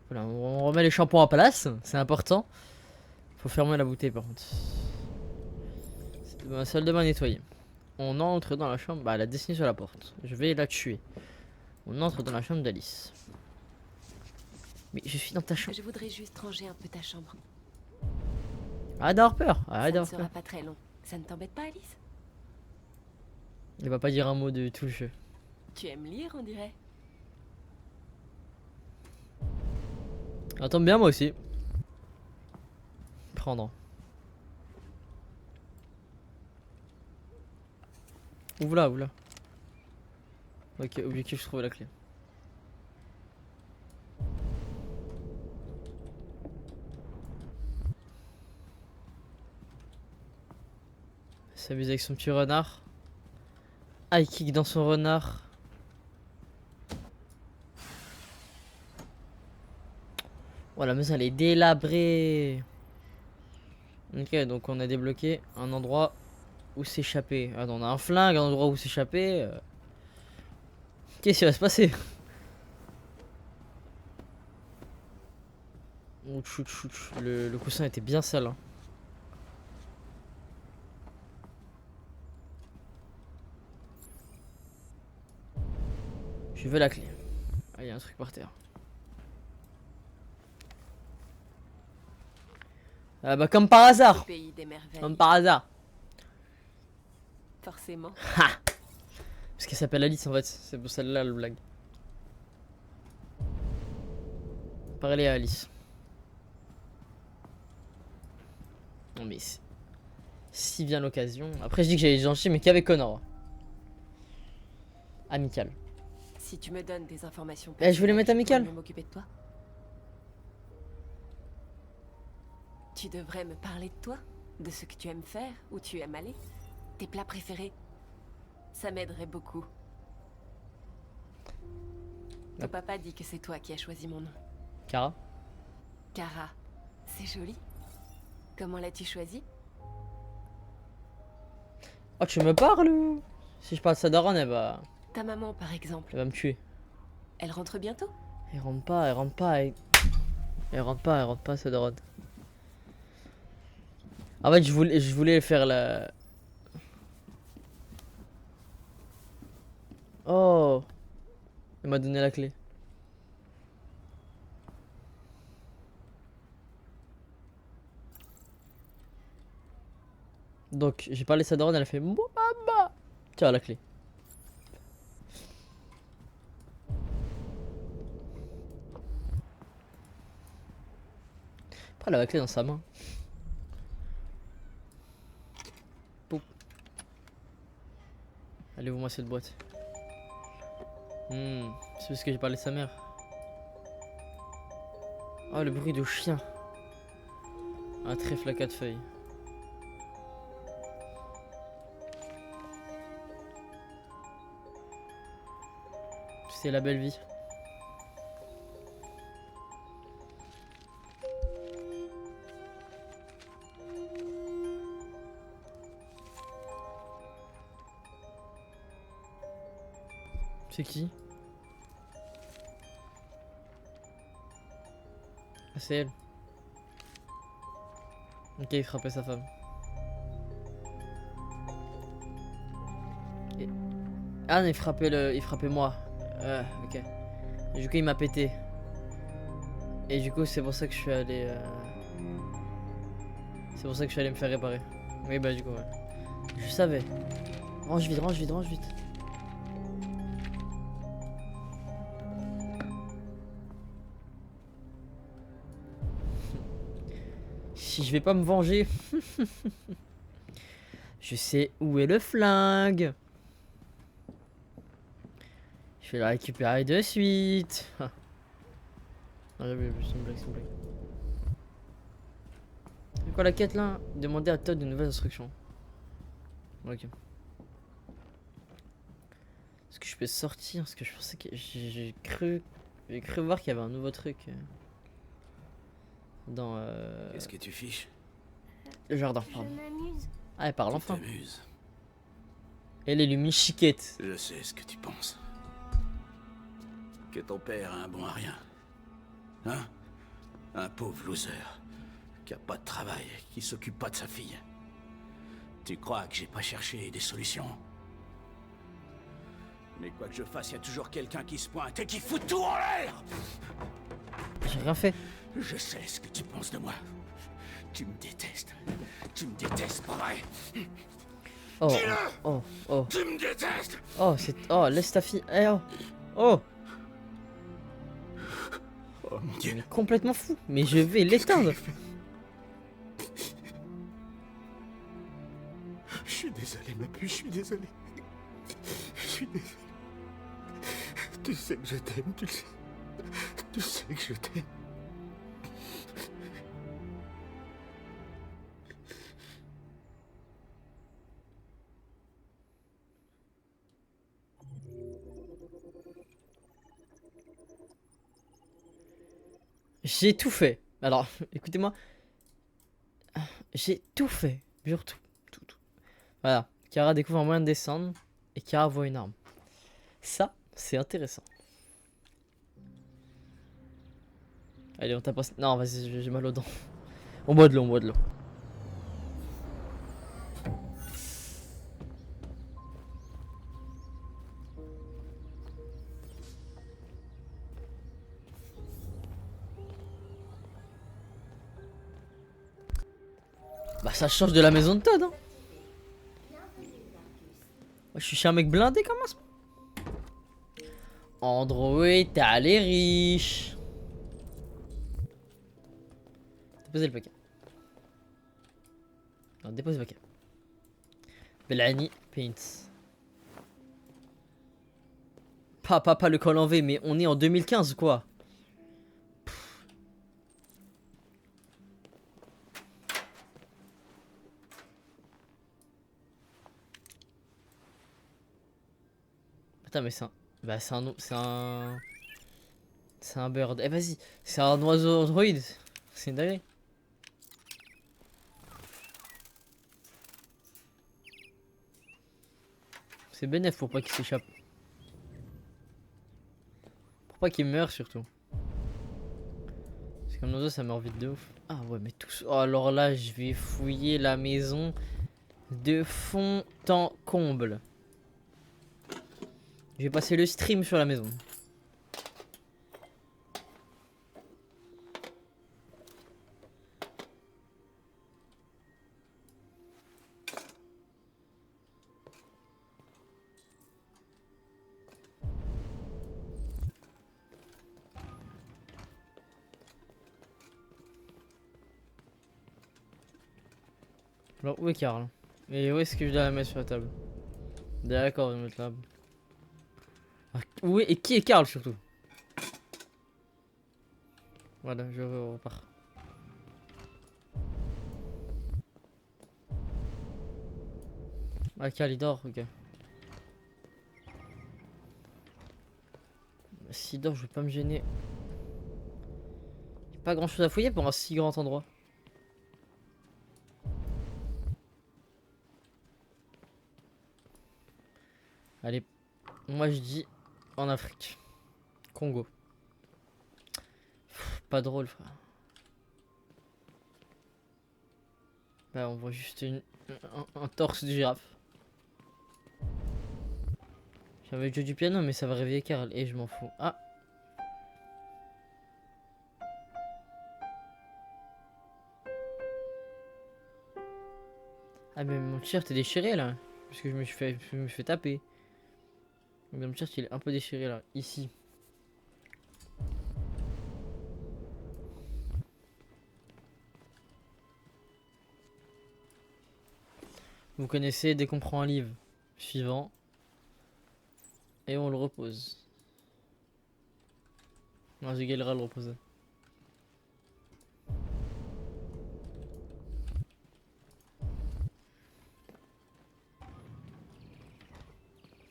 Voilà, on remet les shampoings en place, c'est important. Faut fermer la bouteille par contre. La salle de bain nettoyée. On entre dans la chambre. Bah, elle a dessiné sur la porte. Je vais la tuer. On entre dans la chambre d'Alice. Mais je suis dans ta chambre. Je voudrais juste ranger un peu ta chambre. Arrête d'avoir peur. Arrête Ça ne d'avoir sera peur. pas très long. Ça ne t'embête pas, Alice? Il va pas dire un mot de tout le jeu. Tu aimes lire, on dirait. Ça tombe bien, moi aussi. Prendre. Ouvre là, ouvre là. Ok, objectif, je trouve la clé. S'amuse avec son petit renard. Ah, il kick dans son renard. Oh, la maison elle est délabrée. Ok, donc on a débloqué un endroit où s'échapper. Ah, on a un flingue, un endroit où s'échapper. Qu'est-ce qui va se passer? Oh, le coussin était bien sale. Hein. Je veux la clé. Ah, il y a un truc par terre. Ah bah comme par hasard. Le pays des merveilles. Comme par hasard. Forcément. Parce qu'elle s'appelle Alice en fait. C'est pour celle-là le blague. Parlez à Alice. Non mais si vient l'occasion. Après je dis que j'ai gentil mais qu'avec Connor. Amical. Si tu me donnes des informations. Eh, je voulais mettre amical. Je pourrais m'occuper de toi. Tu devrais me parler de toi, de ce que tu aimes faire, où tu aimes aller, tes plats préférés. Ça m'aiderait beaucoup. Ton papa dit que c'est toi qui as choisi mon nom. Kara. Kara, c'est joli. Comment l'as-tu choisi? Oh tu me parles ou... Si je parle de sa daronne elle va... Ta maman par exemple. Elle va me tuer. Elle rentre bientôt? Elle rentre pas, elle rentre pas. Elle rentre pas sa daronne. En fait je voulais faire la... Oh. Elle m'a donné la clé. Donc j'ai parlé de sa daronne, elle a fait Mouamba. Tiens la clé. Après, elle a la clé dans sa main. Poup. Allez, ouvre-moi cette boîte. C'est parce que j'ai parlé de sa mère. Oh, le bruit de chien. Un trèfle à 4 feuilles. C'est la belle vie. C'est qui? Ah, c'est elle. Ok, il frappait sa femme. Et... Ah, non, il frappait moi. Ok. Et du coup, il m'a pété. Et du coup, c'est pour ça que je suis allé. C'est pour ça que je suis allé me faire réparer. Oui, bah, du coup, ouais. Je savais. Range vite, range vite, range vite. Si je vais pas me venger, je sais où est le flingue. Je vais la récupérer de suite. Non, j'avais vu, c'est une blague, c'est une blague. C'est quoi la quête là? Demander à Todd de nouvelles instructions. Ok. Est-ce que je peux sortir? Parce que je pensais que j'ai cru voir qu'il y avait un nouveau truc dans Qu'est-ce que tu fiches? le jardin. Pardon. Je m'amuse. Ah, elle parle Tu enfin. t'amuses. Elle est lumine chiquette. Je sais ce que tu penses. Que ton père a un bon à rien. Hein? Un pauvre loser. Qui a pas de travail, qui s'occupe pas de sa fille. Tu crois que j'ai pas cherché des solutions? Mais quoi que je fasse, y a toujours quelqu'un qui se pointe et qui fout tout en l'air! J'ai rien fait. Je sais ce que tu penses de moi. Tu me détestes. Tu me détestes, pas vrai? Oh, Dis-le! oh, oh, Tu me détestes! oh, c'est. Oh, laisse ta fille. Eh, oh, oh. Oh mon Dieu. Il est complètement fou. Mais je vais l'éteindre. Je suis désolé, ma puce, je suis désolé. Je suis désolé. Tu sais que je t'aime, tu le sais. Tu sais que je t'aime. J'ai tout fait. Alors, écoutez-moi. J'ai tout fait. Jure tout. Tout. Voilà. Kara découvre un moyen de descendre. Et Kara voit une arme. Ça, c'est intéressant. Allez, on tape. Non, vas-y, j'ai mal aux dents. On boit de l'eau, on boit de l'eau. Bah, ça change de la maison de Todd, hein. Moi, je suis chez un mec blindé, comment ça? Android, t'as les riches. Déposez le paquet. Non, dépose le paquet. Bellani Paints. Pas le col en V, mais on est en 2015 quoi. Putain, mais c'est un. Bah, c'est un. C'est un bird. Eh, vas-y. C'est un oiseau android. C'est une dinguerie. C'est bénéf pour pas qu'il s'échappe. Pour pas qu'il meure surtout. Parce qu'un oiseau ça meurt vite de ouf. Ah ouais, mais tout. Oh, alors là, je vais fouiller la maison de fond en comble. Je vais passer le stream sur la maison. Alors où est Karl? Et où est-ce que je dois la mettre sur la table? D'accord, je vais mettre là. Où est... Et qui est Karl surtout? Voilà, je repars. Ah, Karl il dort, ok. S'il dort, je vais pas me gêner. Y'a pas grand chose à fouiller pour un si grand endroit. Allez, moi je dis en Afrique. Congo. Pff, pas drôle, frère. Là, on voit juste un torse de girafe. J'avais joué du piano, mais ça va réveiller Karl. Et je m'en fous. Ah! Ah, mais mon t-shirt est déchiré là. Parce que je me suis fait taper. Mais mon t-shirt il est un peu déchiré là. Ici. Vous connaissez, dès qu'on prend un livre suivant. Et on le repose. Non, j'ai galéré à le reposer.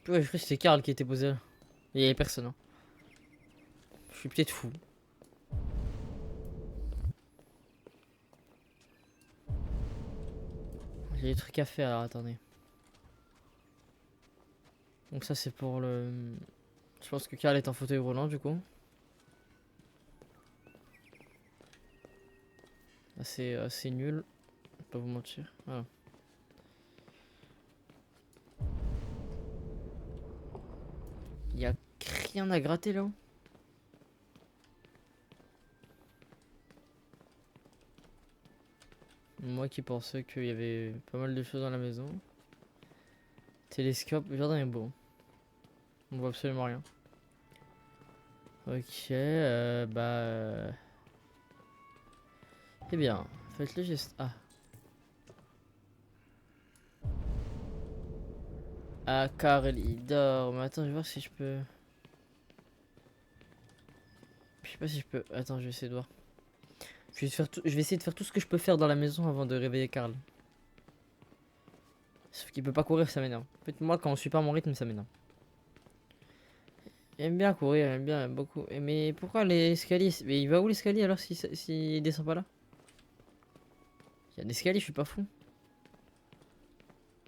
Ouais, je crois que c'était Karl qui était posé là. Il y avait personne. Hein. Je suis peut-être fou. J'ai des trucs à faire, alors, attendez. Donc ça c'est pour le... Je pense que Karl est en fauteuil roulant du coup. Assez nul. Je vais pas vous mentir. Voilà. Y a rien à gratter là-haut. Moi qui pensais qu'il y avait pas mal de choses dans la maison. Télescope, le jardin est beau. On voit absolument rien. Ok, bah... Eh bien, faites le geste. Ah. Ah, Karl, il dort. Mais attends, je vais voir si je peux... Je sais pas si je peux... Attends, je vais essayer de voir. Je vais essayer de faire tout ce que je peux faire dans la maison avant de réveiller Karl. Sauf qu'il peut pas courir, ça m'énerve. En fait, moi, quand on suit pas mon rythme, ça m'énerve. Il aime bien courir, il aime bien beaucoup. Mais pourquoi l'escalier? Mais il va où l'escalier alors s'il descend pas là? Il y a des escaliers, je suis pas fou.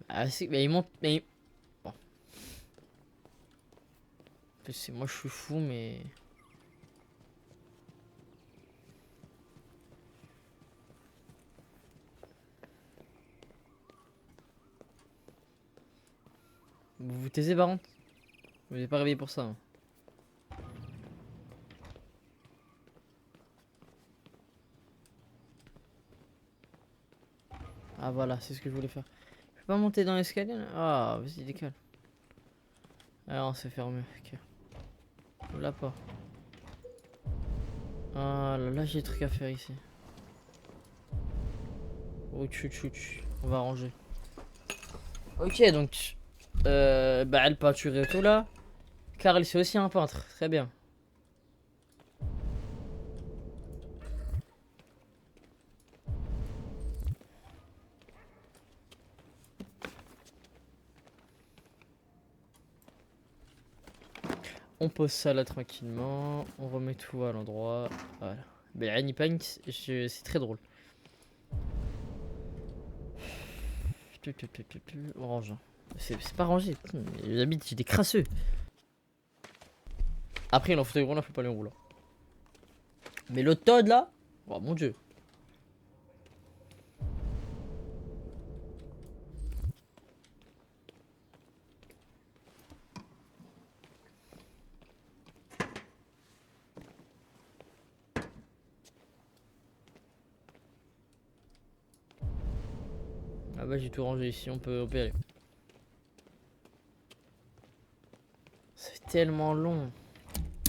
Ah, mais il monte. Mais... Bon. Moi, je suis fou, mais. Vous vous taisez, Baron? Vous n'êtes pas réveillé pour ça. Hein. Ah voilà, c'est ce que je voulais faire. Je peux pas monter dans l'escalier là? Ah, vas-y, décale. Ah non, c'est fermé. Ok. On l'a pas. Ah là, j'ai des trucs à faire ici. Oh, tchou. On va ranger. Ok, donc. Bah, elle peinture et tout là. Karl, c'est aussi un peintre. Très bien. On pose ça là tranquillement. On remet tout à l'endroit. Voilà. Ben, Annie Punk, c'est très drôle. On range. C'est pas rangé. Les habits, j'ai des crasseux. Après, il en fauteuil roulant, faut pas les rouler. Mais le Todd là, oh mon dieu. Ah bah j'ai tout rangé ici, on peut opérer. C'est tellement long.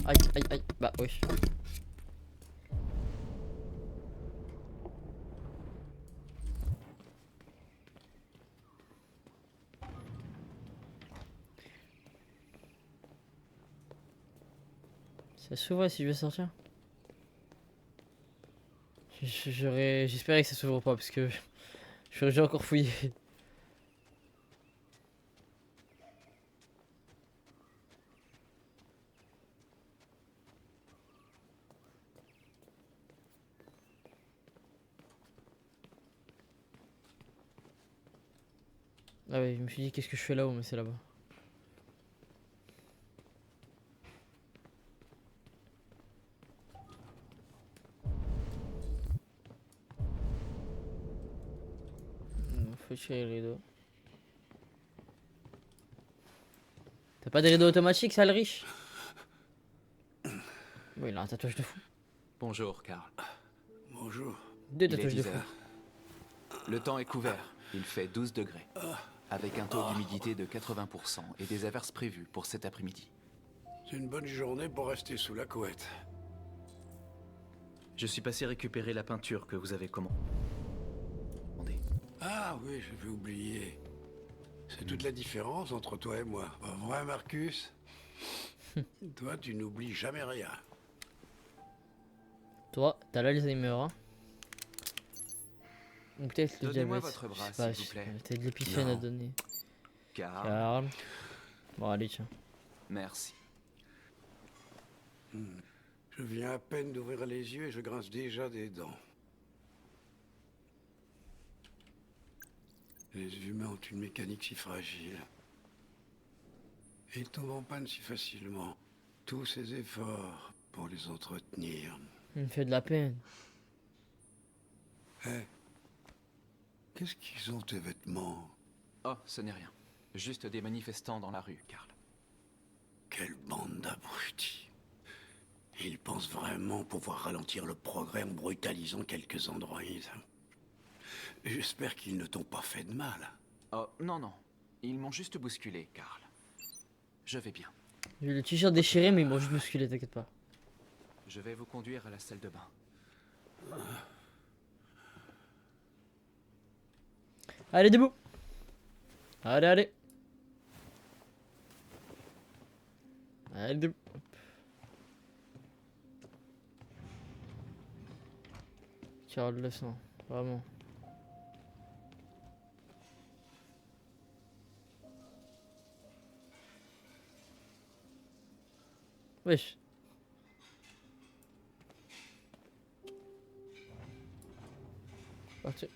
Aïe. Bah oui. Ça s'ouvre si je veux sortir. J'espérais que ça s'ouvre pas parce que j'ai encore fouillé. Ah ouais, je me suis dit qu'est-ce que je fais là-haut, mais c'est là-bas. Faut tirer les rideaux. T'as pas de rideau automatique, sale riche? Oui, il a un tatouage de fou. Bonjour, Karl. Bonjour. Deux Il est tatouages de 10 fou. heures. Le temps est couvert. Il fait 12 degrés. Avec un taux d'humidité de 80% et des averses prévues pour cet après-midi. C'est une bonne journée pour rester sous la couette. Je suis passé récupérer la peinture que vous avez commandée. Ah oui, j'avais oublié. C'est toute la différence entre toi et moi. Pas vrai, Marcus? Toi, tu n'oublies jamais rien. Toi, t'as l'Alzheimer, hein? Ou peut-être le Donnez-moi diabète. votre bras, Je sais pas, s'il vous plaît. t'as de l'épipène à Non. donner. Karl. Bon, allez, tiens. Merci. Je viens à peine d'ouvrir les yeux et je grince déjà des dents. Les humains ont une mécanique si fragile. Et ils tombent en panne si facilement. Tous ces efforts pour les entretenir. Il me fait de la peine. Hé, qu'est-ce qu'ils ont tes vêtements? Oh, ce n'est rien. Juste des manifestants dans la rue, Karl. Quelle bande d'abrutis. Ils pensent vraiment pouvoir ralentir le progrès en brutalisant quelques androïdes. J'espère qu'ils ne t'ont pas fait de mal. Oh, non, non. Ils m'ont juste bousculé, Karl. Je vais bien. J'ai le t-shirt déchiré, mais ils m'ont juste musculé, t'inquiète pas. Je vais vous conduire à la salle de bain. Allez, debout. Allez, allez. Allez, debout. Hop. Carole le sang, vraiment. Wesh. Parti.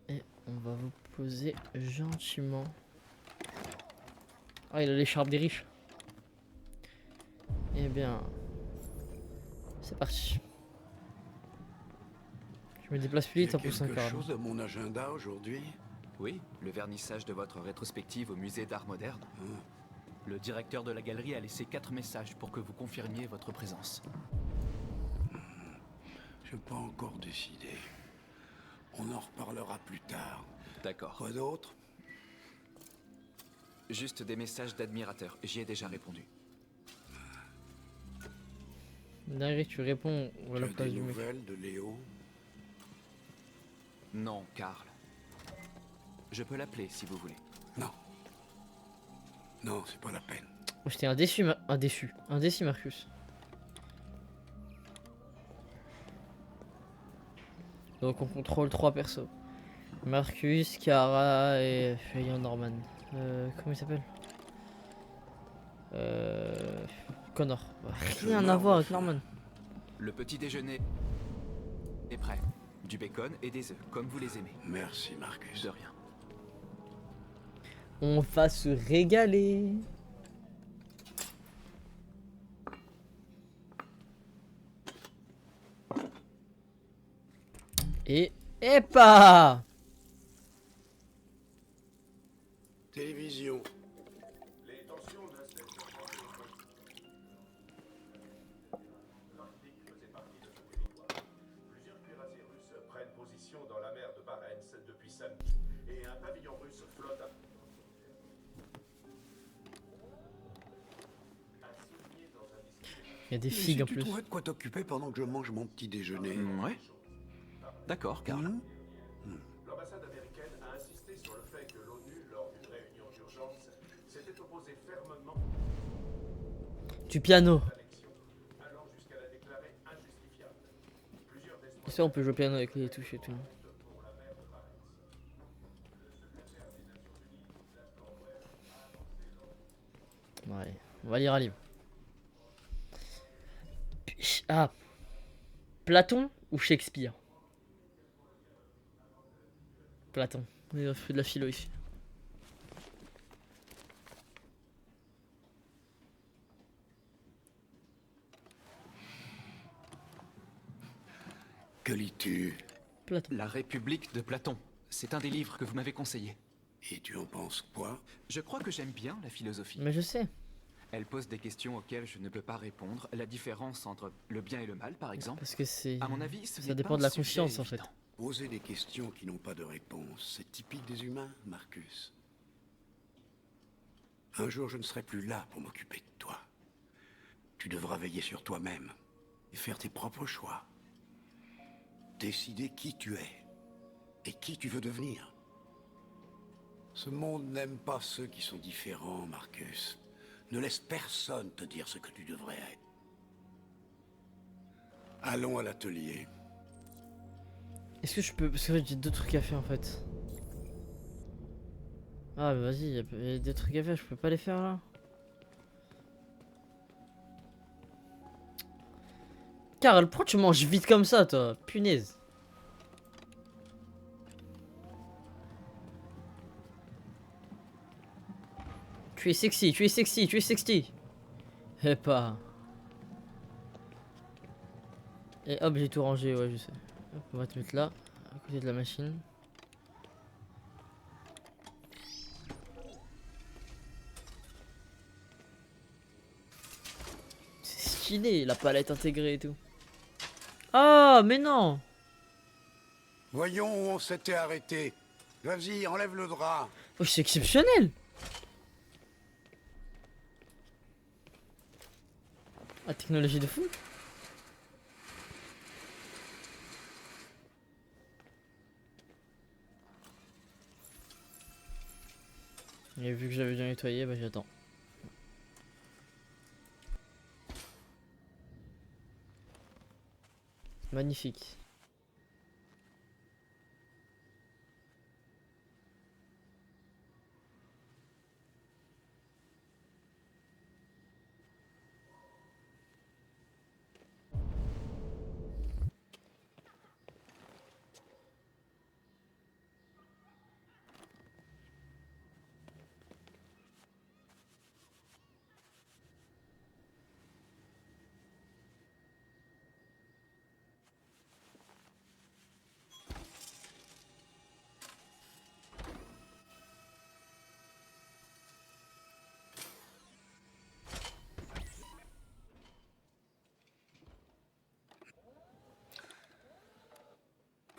Et on va vous poser gentiment. Ah, il a l'écharpe des riches. Eh bien, c'est parti. Je me déplace plus Il y vite a en poussant un quelque quart. chose à mon agenda aujourd'hui? Oui, le vernissage de votre rétrospective au musée d'art moderne. Le directeur de la galerie a laissé 4 messages pour que vous confirmiez votre présence. Je n'ai pas encore décidé. On en reparlera plus tard. D'accord. Quoi d'autre? Juste des messages d'admirateurs. J'y ai déjà répondu. Derrière, tu réponds à la Tu as place des du mec. nouvelles de Léo? Non, Karl. Je peux l'appeler si vous voulez. Non. Non, c'est pas la peine. Oh, j'étais un déçu, un déçu, Marcus. Donc on contrôle 3 persos. Marcus, Kara et Ian Norman. Comment il s'appelle? Connor. Rien à voir avec Norman. Le petit déjeuner est prêt. Du bacon et des œufs, comme vous les aimez. Merci, Marcus. De rien. On va se régaler. Et... Epa! Télévision. Les tensions de cette l'Arctique faisait partie de ce territoire. Plusieurs cuirassés russes prennent position dans la mer de Barents depuis samedi. Et un pavillon russe flotte à... Il y a des Et figues si en tu plus. trouvais de quoi t'occuper pendant que je mange mon petit déjeuner? Ouais. D'accord, Karl. L'ambassade américaine a insisté sur le Du piano. Ça, on peut jouer au piano avec les touches et tout. Ouais, on va lire un livre. Ah, Platon ou Shakespeare? Platon. Il a fait de la philo ici. Que lis-tu? Platon. La République de Platon. C'est un des livres que vous m'avez conseillé. Et tu en penses quoi? Je crois que j'aime bien la philosophie. Mais je sais. Elle pose des questions auxquelles je ne peux pas répondre. La différence entre le bien et le mal, par exemple. Parce que c'est... À mon avis, ça dépend de la conscience, en fait. Poser des questions qui n'ont pas de réponse, c'est typique des humains, Marcus. Un jour, je ne serai plus là pour m'occuper de toi. Tu devras veiller sur toi-même et faire tes propres choix. Décider qui tu es et qui tu veux devenir. Ce monde n'aime pas ceux qui sont différents, Marcus. Ne laisse personne te dire ce que tu devrais être. Allons à l'atelier. Est-ce que je peux... Parce que j'ai deux trucs à faire en fait. Ah bah vas-y, il y a des trucs à faire, je peux pas les faire là. Carl, pourquoi tu manges vite comme ça toi? Punaise. Tu es sexy, tu es sexy, tu es sexy. Et pas. Et hop, j'ai tout rangé, ouais, je sais. Hop, on va te mettre là, à côté de la machine. C'est stylé, la palette intégrée et tout. Ah, mais non! Voyons où on s'était arrêté. Vas-y, enlève le drap. Oh, c'est exceptionnel! La technologie de fou. Et vu que j'avais déjà nettoyé, bah j'attends. Magnifique.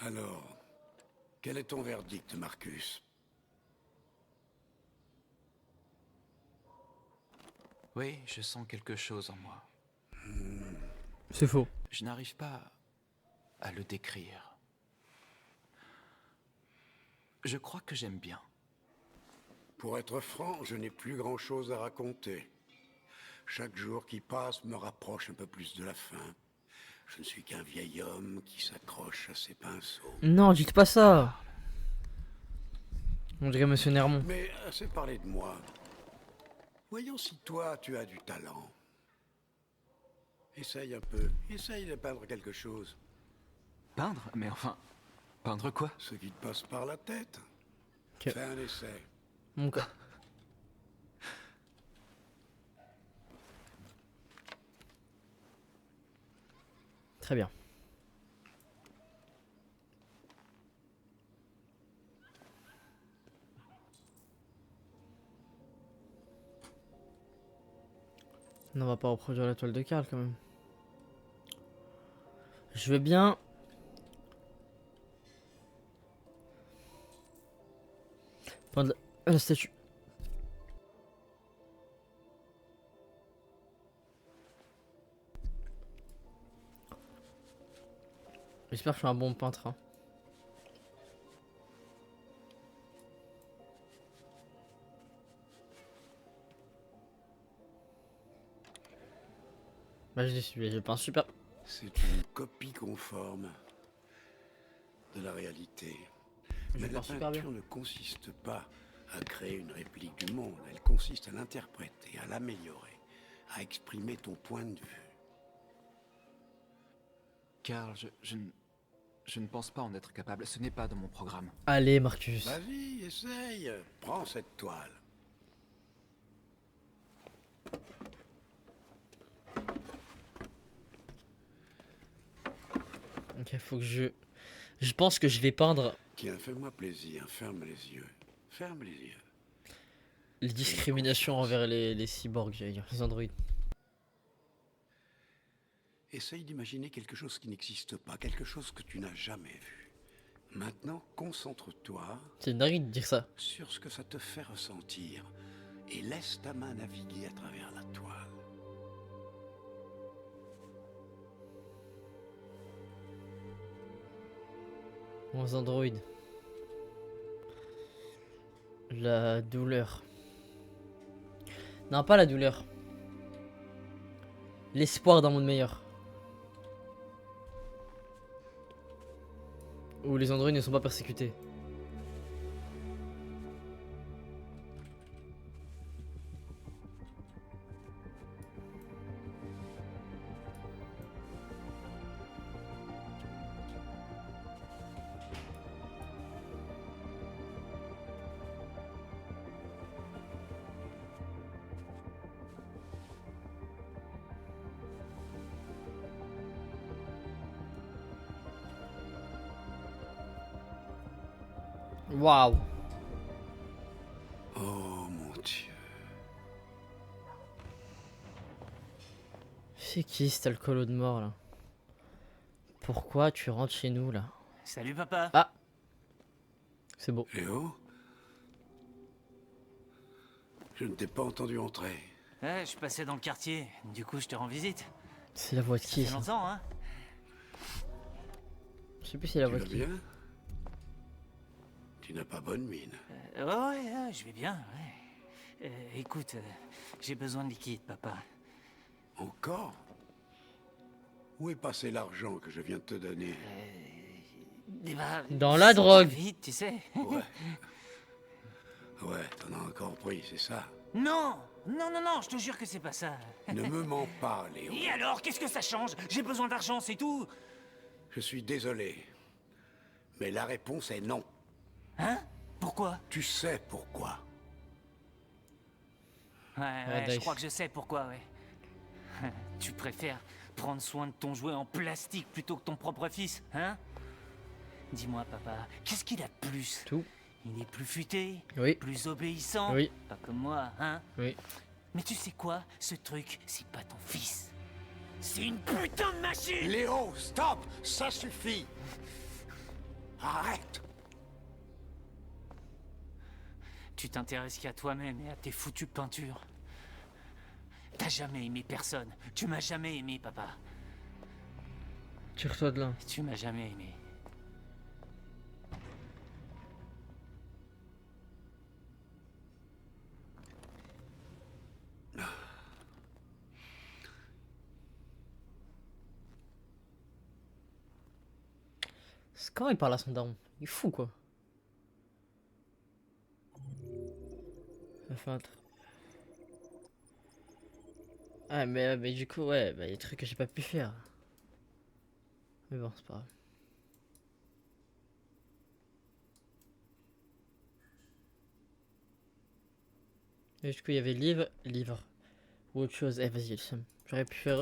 Alors, quel est ton verdict, Marcus? Oui, je sens quelque chose en moi. C'est faux. Je n'arrive pas à le décrire. Je crois que j'aime bien. Pour être franc, je n'ai plus grand-chose à raconter. Chaque jour qui passe me rapproche un peu plus de la fin. Je ne suis qu'un vieil homme qui s'accroche à ses pinceaux. Non, dites pas ça. On dirait Monsieur Nermont. Mais assez parlé de moi. Voyons si toi, tu as du talent. Essaye un peu. Essaye de peindre quelque chose. Peindre? Mais enfin, peindre quoi? Ce qui te passe par la tête. Ok. Fais un essai. Mon cas. Très bien. On va pas reproduire la toile de Karl quand même. Je veux bien. Prendre la statue. J'espère que je suis un bon peintre. Hein. Bah, je pense super. C'est une copie conforme de la réalité. Mais la pense super bien. peinture ne consiste pas à créer une réplique du monde. Elle consiste à l'interpréter, à l'améliorer, à exprimer ton point de vue. Karl, je ne pense pas en être capable. Ce n'est pas dans mon programme. Allez, Marcus. Vas-y, essaye. Prends cette toile. Ok, faut que je... Je pense que je vais peindre Tiens, fais-moi plaisir. Ferme les yeux. Ferme les yeux. les discriminations envers les cyborgs, j'allais dire, les androïdes. Essaye d'imaginer quelque chose qui n'existe pas, quelque chose que tu n'as jamais vu. Maintenant, concentre-toi C'est une dinguerie de dire ça. sur ce que ça te fait ressentir et laisse ta main naviguer à travers la toile. Aux androïdes. La douleur. Non, pas la douleur. L'espoir d'un monde meilleur. Où les androïdes ne sont pas persécutés. Waouh. Oh mon Dieu. C'est qui cet alcoolo de mort là? Pourquoi tu rentres chez nous là? Salut papa. Ah. C'est beau. Léo? Je ne t'ai pas entendu entrer. Ouais, je passais dans le quartier, du coup je te rends visite. C'est la voix de Ça qui fait ça? longtemps, hein? Je sais plus si c'est la Tu voix de vas qui. bien? Tu n'as pas bonne mine. Ouais, je vais bien, ouais. Écoute, j'ai besoin de liquide, papa. Encore? Où est passé l'argent que je viens de te donner? Dans la drogue. Vite, tu sais. Ouais. Ouais, t'en as encore pris, c'est ça? Non, je te jure que c'est pas ça. Ne me mens pas, Léo. Et alors, qu'est-ce que ça change? J'ai besoin d'argent, c'est tout. Je suis désolé. Mais la réponse est non. Hein? Pourquoi? Tu sais pourquoi. Ouais, je Dice. crois que je sais pourquoi, ouais. Tu préfères prendre soin de ton jouet en plastique plutôt que ton propre fils, hein? Dis-moi, papa, qu'est-ce qu'il a de plus? Tout. Il est plus futé, Oui. plus obéissant, Oui. pas comme moi, hein? Oui. Mais tu sais quoi? Ce truc, c'est pas ton fils. C'est une putain de machine! Léo, stop! Ça suffit! Arrête! Tu t'intéresses qu'à toi-même et à tes foutues peintures. T'as jamais aimé personne. Tu m'as jamais aimé, papa. Tire-toi de là. Tu m'as jamais aimé. C'est comment il parle à son daron? Il est fou quoi. Enfin, ah mais du coup ouais, bah, il y a des trucs que j'ai pas pu faire. Mais bon, c'est pas grave. Et du coup il y avait livre ou autre chose. Eh vas-y, j'aurais pu faire